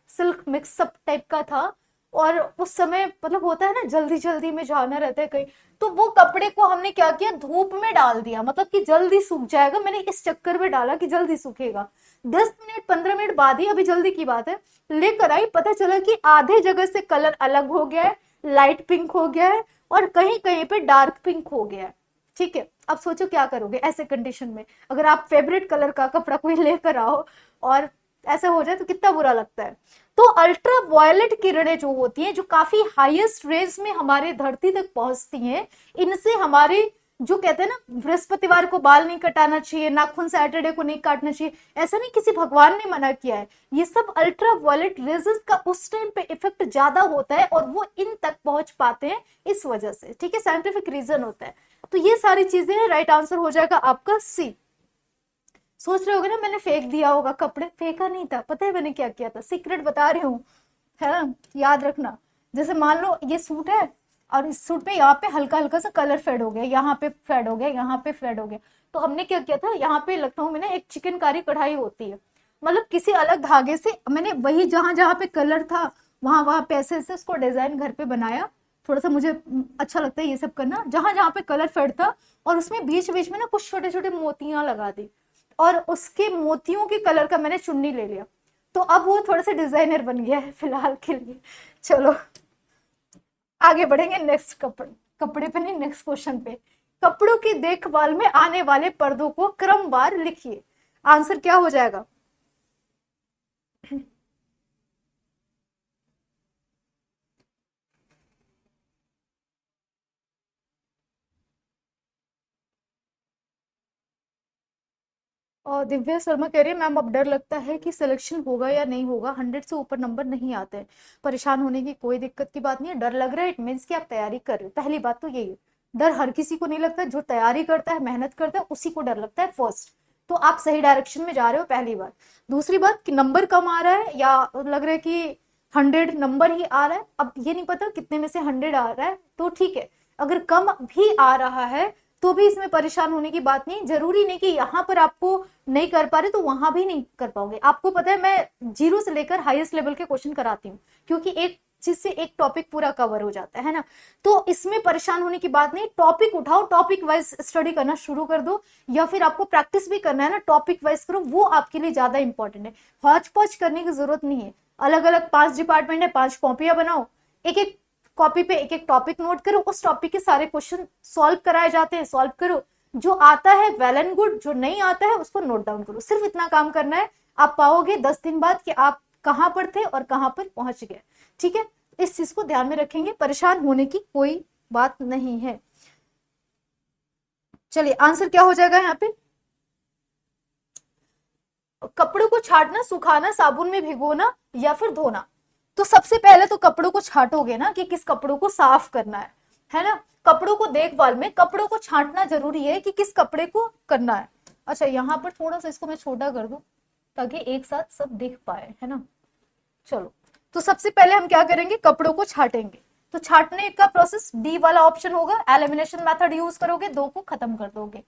[SPEAKER 1] सिल्क मिक्स अप टाइप का था, और उस समय मतलब होता है ना जल्दी जल्दी में जाना रहता है कहीं, तो वो कपड़े को हमने क्या किया, धूप में डाल दिया, मतलब कि जल्दी सूख जाएगा, मैंने इस चक्कर में डाला कि जल्दी सूखेगा। 10 मिनट 15 मिनट बाद ही, अभी जल्दी की बात है, लेकर आई, पता चला कि आधे जगह से कलर अलग हो गया है, लाइट पिंक हो गया है और कहीं कहीं पे डार्क पिंक हो गया है। ठीक है, अब सोचो क्या करोगे ऐसे कंडीशन में, अगर आप फेवरेट कलर का कपड़ा कोई लेकर आओ और ऐसा हो जाए तो कितना बुरा लगता है। तो अल्ट्रा वायलेट किरणें जो होती हैं, जो काफी हाईएस्ट रेंज में हमारे धरती तक पहुंचती हैं, इनसे हमारे जो कहते हैं ना बृहस्पतिवार को बाल नहीं कटाना चाहिए, नाखून सैटरडे को नहीं काटना चाहिए, ऐसा नहीं किसी भगवान ने मना किया है, ये सब अल्ट्रा वायलेट रेजेस का उस टाइम पे इफेक्ट ज्यादा होता है और वो इन तक पहुंच पाते हैं इस वजह से। ठीक है, साइंटिफिक रीजन होता है। तो ये सारी चीजें हैं, राइट आंसर हो जाएगा आपका सी। सोच रहे होगे ना मैंने फेंक दिया होगा कपड़े, फेंका नहीं था, पता है मैंने क्या किया था, सीक्रेट बता रही हूँ, है ना, याद रखना। जैसे मान लो ये सूट है और इस सूट पे यहाँ पे हल्का हल्का सा कलर फेड हो गया, यहाँ पे फेड हो गया, यहाँ पे फेड हो गया, तो हमने क्या किया था, यहाँ पे लखनऊ में ना एक चिकनकारी कढ़ाई होती है, मतलब किसी अलग धागे से मैंने वही जहां जहां पे कलर था वहां वहां पे ऐसे ऐसे उसको डिजाइन घर पे बनाया। थोड़ा सा मुझे अच्छा लगता है ये सब करना, जहां जहां पे कलर फेड था और उसमें बीच बीच में ना कुछ छोटे छोटे मोतियां लगा दी और उसके मोतियों के कलर का मैंने चुन्नी ले लिया, तो अब वो थोड़ा सा डिजाइनर बन गया है फिलहाल के लिए। चलो आगे बढ़ेंगे नेक्स्ट कपड़े पे नहीं, नेक्स्ट क्वेश्चन पे। कपड़ों की देखभाल में आने वाले पर्दों को क्रमवार लिखिए। आंसर क्या हो जाएगा? और दिव्या शर्मा कह रही है मैम अब डर लगता है कि सिलेक्शन होगा या नहीं होगा, 100 से ऊपर नंबर नहीं आते हैं। परेशान होने की कोई दिक्कत की बात नहीं है, डर लग रहा है इट मीन्स कि आप तैयारी कर रहे हो। पहली बात तो यही है, डर हर किसी को नहीं लगता, जो तैयारी करता है मेहनत करता है उसी को डर लगता है फर्स्ट। तो आप सही डायरेक्शन में जा रहे हो, पहली बात। दूसरी बात कि नंबर कम आ रहा है या लग रहा है कि 100 नंबर ही आ रहा है, अब ये नहीं पता कितने में से 100 आ रहा है, तो ठीक है। अगर कम भी आ रहा है तो भी इसमें परेशान होने की बात नहीं। जरूरी नहीं कि यहाँ पर आपको नहीं कर पा रहे तो वहां भी नहीं कर पाओगे। आपको पता है मैं 0 से लेकर हाईएस्ट लेवल के क्वेश्चन कराती हूँ, क्योंकि एक चीज से एक टॉपिक पूरा कवर हो जाता है ना। तो इसमें परेशान होने की बात नहीं, टॉपिक उठाओ, टॉपिक वाइज स्टडी करना शुरू कर दो, या फिर आपको प्रैक्टिस भी करना है ना, टॉपिक वाइज करो, वो आपके लिए ज्यादा इंपॉर्टेंट है। हौच पौच करने की जरूरत नहीं है। अलग अलग 5 डिपार्टमेंट है, 5 कॉपियां बनाओ, एक एक कॉपी पे एक एक टॉपिक नोट करो, उस टॉपिक के सारे क्वेश्चन सॉल्व कराए जाते हैं, सॉल्व करो। जो आता है वेल एंड गुड, जो नहीं आता है उसको नोट डाउन करो। सिर्फ इतना काम करना है, आप पाओगे 10 दिन बाद कि आप कहां पर थे और कहां पर पहुंच गए। ठीक है, इस चीज को ध्यान में रखेंगे, परेशान होने की कोई बात नहीं है। चलिए आंसर क्या हो जाएगा यहाँ पे? कपड़ों को छाटना, सुखाना, साबुन में भिगोना या फिर धोना। तो सबसे पहले तो कपड़ों को छाटोगे ना कि किस कपड़ों को साफ करना है ना। कपड़ों को देखभाल में कपड़ों को छाटना जरूरी है कि किस कपड़े को करना है। अच्छा यहाँ पर थोड़ा सा इसको मैं छोटा कर दूं ताकि एक साथ सब दिख पाए, है ना। चलो, तो सबसे पहले हम क्या करेंगे, कपड़ों को छाटेंगे। तो छाटने का प्रोसेस डी वाला ऑप्शन होगा, एलिमिनेशन मेथड यूज करोगे, 2 को खत्म कर दोगे।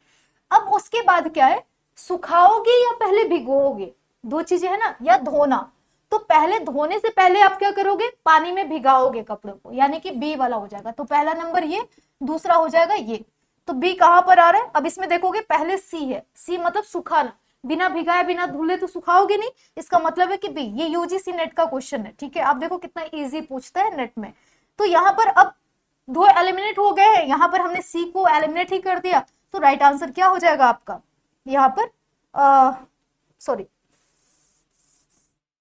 [SPEAKER 1] अब उसके बाद क्या है, सुखाओगे या पहले भिगोओगे, 2 चीजें है ना, या धोना। तो पहले धोने से पहले आप क्या करोगे, पानी में भिगाओगे कपड़ों को, यानी कि बी वाला हो जाएगा। तो पहला नंबर ये, दूसरा हो जाएगा ये। तो बी कहां पर आ रहा है, अब इसमें देखोगे पहले सी है, सी मतलब सुखाना, बिना भिगाए बिना धुले तो सुखाओगे नहीं, इसका मतलब है कि बी। ये यूजीसी नेट का क्वेश्चन है, ठीक है। आप देखो कितना इजी पूछता है नेट में। तो यहाँ पर अब 2 एलिमिनेट हो गए हैं, यहाँ पर हमने सी को एलिमिनेट ही कर दिया। तो राइट आंसर क्या हो जाएगा आपका, यहाँ पर सॉरी,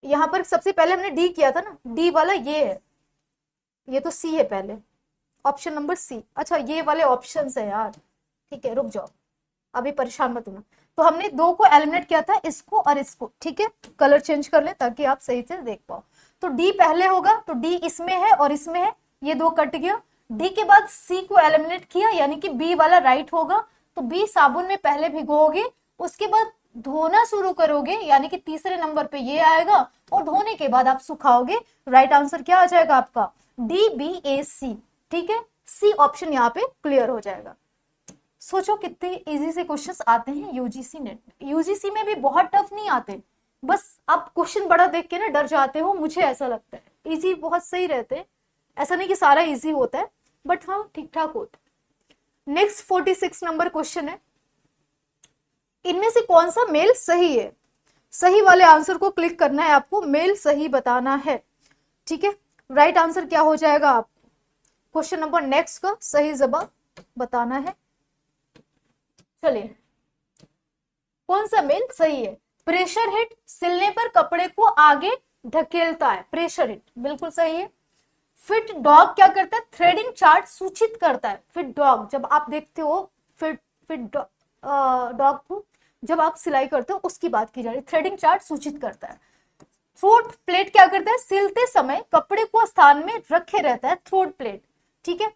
[SPEAKER 1] यहाँ पर सबसे पहले हमने डी किया था ना, डी वाला ये है, ये तो सी है पहले, ऑप्शन नंबर सी। अच्छा ये वाले ऑप्शन है यार, ठीक है रुक जाओ, अभी परेशान मत होना। तो हमने 2 को एलिमिनेट किया था, इसको और इसको, ठीक है। कलर चेंज कर ले ताकि आप सही से देख पाओ। तो डी पहले होगा, तो डी इसमें है और इसमें है, ये 2 कट गया। डी के बाद सी को एलिमिनेट किया, यानी कि बी वाला राइट होगा। तो बी साबुन में पहले भिगोगे, उसके बाद धोना शुरू करोगे, यानी कि तीसरे नंबर पे ये आएगा, और धोने के बाद आप सुखाओगे। राइट आंसर क्या आ जाएगा आपका, डी बी ए सी, ठीक है। सी ऑप्शन यहाँ पे क्लियर हो जाएगा। सोचो कितने इजी से क्वेश्चंस आते हैं यूजीसी नेट में। यूजीसी में भी बहुत टफ नहीं आते, बस आप क्वेश्चन बड़ा देख के ना डर जाते हो, मुझे ऐसा लगता है। इजी बहुत सही रहते हैं, ऐसा नहीं कि सारा इजी होता है, बट हाँ ठीक ठाक होता है। नेक्स्ट 46 नंबर क्वेश्चन है, इनमें से कौन सा मेल सही है। सही वाले आंसर को क्लिक करना है आपको, मेल सही बताना है, ठीक है। राइट आंसर क्या हो जाएगा आपको, क्वेश्चन नंबर नेक्स्ट का सही जवाब बताना है। चलिए कौन सा मेल सही है, प्रेशर हिट, सिलने पर कपड़े को आगे ढकेलता है, प्रेशर हिट बिल्कुल सही है। फिट डॉग क्या करता है, थ्रेडिंग चार्ट सूचित करता है। फिट डॉग जब आप देखते हो, फिट डॉग को जब आप सिलाई करते हो उसकी बात की जा रही, थ्रेडिंग चार्ट सूचित करता है। थ्रोट प्लेट क्या करता है, सिलते समय कपड़े को स्थान में रखे रहता है, थ्रोट प्लेट, ठीक है।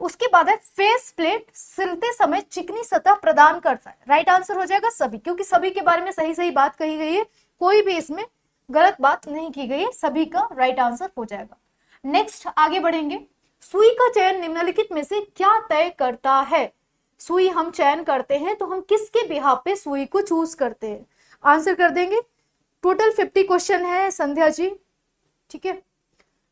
[SPEAKER 1] उसके बाद है फेस प्लेट, सिलते समय चिकनी सतह प्रदान करता है। राइट आंसर हो जाएगा सभी, क्योंकि सभी के बारे में सही सही बात कही गई है, कोई भी इसमें गलत बात नहीं की गई है, सभी का राइट आंसर हो जाएगा। नेक्स्ट आगे बढ़ेंगे, सुई का चयन निम्नलिखित में से क्या तय करता है। सुई हम चयन करते हैं तो हम किसके बिहाफ पे सुई को चूज करते हैं, आंसर कर देंगे। टोटल 50 क्वेश्चन है संध्या जी, ठीक है।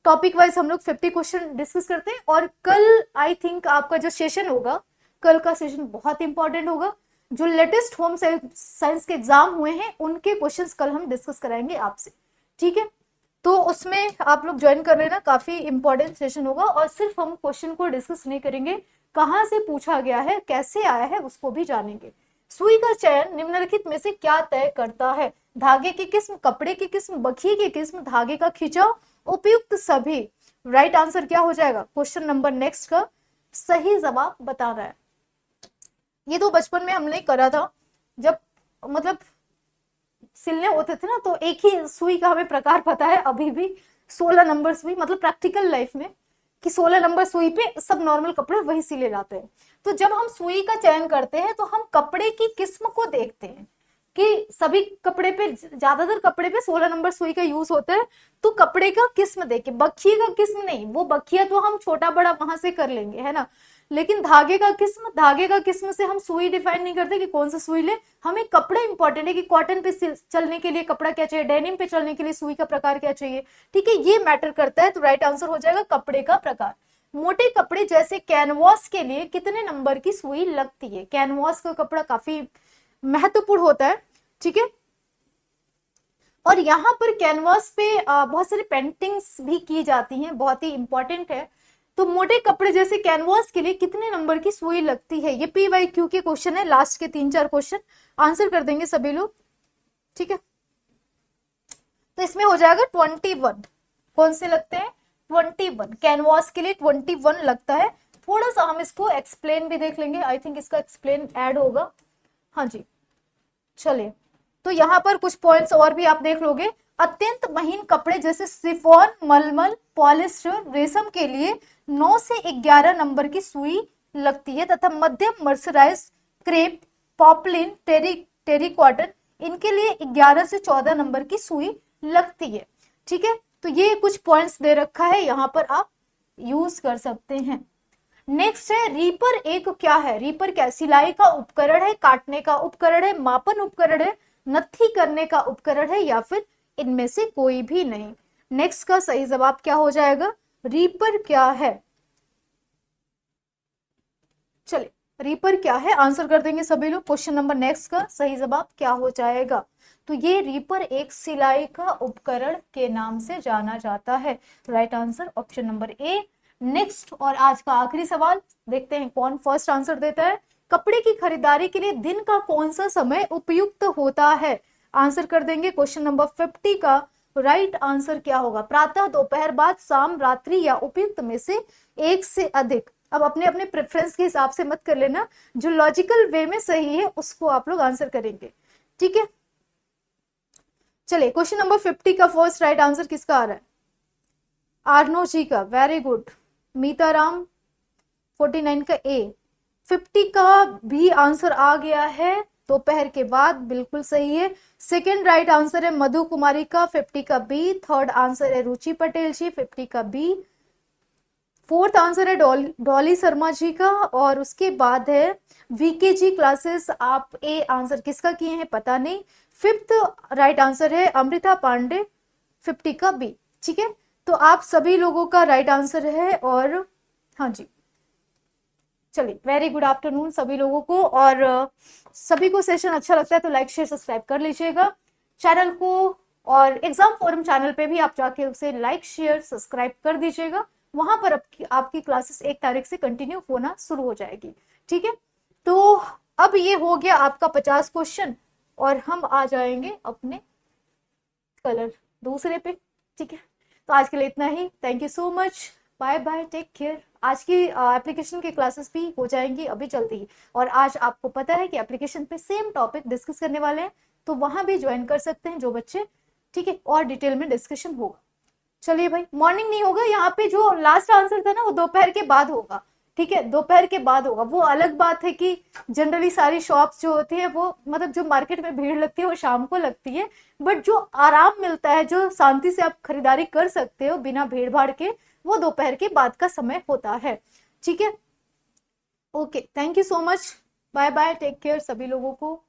[SPEAKER 1] टॉपिक वाइज हम लोग 50 क्वेश्चन डिस्कस करते हैं, और कल आई थिंक आपका जो सेशन होगा, कल का सेशन बहुत इंपॉर्टेंट होगा। जो लेटेस्ट होम साइंस के एग्जाम हुए हैं उनके क्वेश्चंस कल हम डिस्कस कराएंगे आपसे, ठीक है। तो उसमें आप लोग ज्वाइन कर लेना, काफी इंपॉर्टेंट सेशन होगा। और सिर्फ हम क्वेश्चन को डिस्कस नहीं करेंगे, कहाँ से पूछा गया है, कैसे आया है, उसको भी जानेंगे। सुई का चयन निम्नलिखित में से क्या तय करता है? धागे की किस्म, कपड़े की किस्म, बखिए की किस्म, धागे का खिंचाव, उपयुक्त सभी। राइट आंसर क्या हो जाएगा क्वेश्चन नंबर नेक्स्ट का? सही जवाब बताना है। ये तो बचपन में हमने करा था, जब मतलब सिलने होते थे ना, तो एक ही सुई का हमें प्रकार पता है अभी भी, 16 नंबर सुई, मतलब प्रैक्टिकल लाइफ में कि 16 नंबर सुई पे सब नॉर्मल कपड़े वही सिले जाते हैं। तो जब हम सुई का चयन करते हैं तो हम कपड़े की किस्म को देखते हैं कि सभी कपड़े पे, ज्यादातर कपड़े पे 16 नंबर सुई का यूज होता है, तो कपड़े का किस्म देखे, बखिए का किस्म नहीं, वो बखिया तो हम छोटा बड़ा वहां से कर लेंगे, है ना, लेकिन धागे का किस्म, धागे का किस्म से हम सुई डिफाइन नहीं करते कि कौन सा सुई ले, हमें कपड़ा इंपॉर्टेंट है कि कॉटन पे चलने के लिए कपड़ा क्या चाहिए, डेनिम पे चलने के लिए सुई का प्रकार क्या चाहिए, ठीक है, ये मैटर करता है। तो राइट आंसर हो जाएगा कपड़े का प्रकार। मोटे कपड़े जैसे कैनवास के लिए कितने नंबर की सुई लगती है? कैनवास का कपड़ा काफी महत्वपूर्ण होता है, ठीक है, और यहाँ पर कैनवास पे बहुत सारी पेंटिंग्स भी की जाती हैं, बहुत ही इंपॉर्टेंट है। तो मोटे कपड़े जैसे कैनवास के लिए कितने नंबर की सुई लगती है? ये PYQ के क्वेश्चन है, लास्ट के 3-4 क्वेश्चन आंसर कर देंगे सभी लोग, ठीक है। तो इसमें हो जाएगा 21। कौन से लगते हैं? 21। कैनवास के लिए 21 लगता है। थोड़ा सा हम इसको एक्सप्लेन भी देख लेंगे, आई थिंक इसका एक्सप्लेन ऐड होगा। हाँ जी, चलिए, तो यहाँ पर कुछ पॉइंट्स और भी आप देख लोगे। अत्यंत महीन कपड़े जैसे सिफॉन, मलमल, पॉलिस्टर, रेशम के लिए 9 से 11 नंबर की सुई लगती है, तथा मध्यम मर्सराइज, क्रेप, पॉपलिन, टेरिकॉटन, इनके लिए 11 से 14 नंबर की सुई लगती है, ठीक है। तो ये कुछ पॉइंट्स दे रखा है, यहाँ पर आप यूज कर सकते हैं। नेक्स्ट है रीपर। एक क्या है? रीपर क्या? सिलाई का उपकरण है, काटने का उपकरण है, मापन उपकरण है, नत्थी करने का उपकरण है, या फिर इनमें से कोई भी नहीं। नेक्स्ट का सही जवाब क्या हो जाएगा? रीपर क्या है? चलिए, रीपर क्या है आंसर कर देंगे सभी लोग। क्वेश्चन नंबर नेक्स्ट का सही जवाब क्या हो जाएगा? तो ये रीपर एक सिलाई का उपकरण के नाम से जाना जाता है। Right answer option number A. Next और आज का आखिरी सवाल, देखते हैं कौन फर्स्ट आंसर देता है। कपड़े की खरीदारी के लिए दिन का कौन सा समय उपयुक्त होता है? आंसर कर देंगे क्वेश्चन नंबर 50 का। राइट आंसर क्या होगा? प्रातः, दोपहर, बाद, शाम, रात्रि, या उपयुक्त में से एक से अधिक। अब अपने अपने प्रेफरेंस के हिसाब से मत कर लेना, जो लॉजिकल वे में सही है उसको आप लोग आंसर करेंगे, ठीक है। चलिए, क्वेश्चन नंबर 50 का फर्स्ट राइट आंसर किसका आ रहा है? आर्नो जी का, वेरी गुड। मीताराम 49 का ए। 50 का भी आंसर आ गया है, दोपहर के बाद, बिल्कुल सही है। सेकेंड राइट आंसर है मधु कुमारी का, 50 का बी। थर्ड आंसर है रुचि पटेल जी, 50 का बी। फोर्थ आंसर है डॉली शर्मा जी का, और उसके बाद है वीके जी क्लासेस। आप ए आंसर किसका किए हैं पता नहीं। फिफ्थ राइट आंसर है अमृता पांडे, 50 का बी, ठीक है। तो आप सभी लोगों का राइट आंसर है, और हाँ जी, चलिए, वेरी गुड आफ्टरनून सभी लोगों को। और सभी को सेशन अच्छा लगता है तो लाइक शेयर सब्सक्राइब कर लीजिएगा चैनल को, और एग्जाम फोरम चैनल पे भी आप जाके उसे लाइक शेयर सब्सक्राइब कर दीजिएगा। वहां पर आपकी क्लासेस 1 तारीख से कंटिन्यू होना शुरू हो जाएगी, ठीक है। तो अब ये हो गया आपका 50 क्वेश्चन, और हम आ जाएंगे अपने कलर दूसरे पे, ठीक है। तो आज के लिए इतना ही। Thank you so much, bye bye, take care. आज की एप्लीकेशन की क्लासेस भी हो जाएंगी अभी जल्दी ही, और आज आपको पता है कि एप्लीकेशन पे सेम टॉपिक डिस्कस करने वाले हैं, तो वहां भी ज्वाइन कर सकते हैं जो बच्चे, ठीक है, और डिटेल में डिस्कशन होगा। चलिए भाई, मॉर्निंग नहीं होगा, यहाँ पे जो लास्ट आंसर था ना वो दोपहर के बाद होगा, ठीक है, दोपहर के बाद होगा। वो अलग बात है कि जनरली सारी शॉप्स जो होती है वो, मतलब जो मार्केट में भीड़ लगती है वो शाम को लगती है, बट जो आराम मिलता है, जो शांति से आप खरीदारी कर सकते हो बिना भीड़ भाड़ के, वो दोपहर के बाद का समय होता है, ठीक है। Okay, thank you so much, bye bye, take care सभी लोगों को।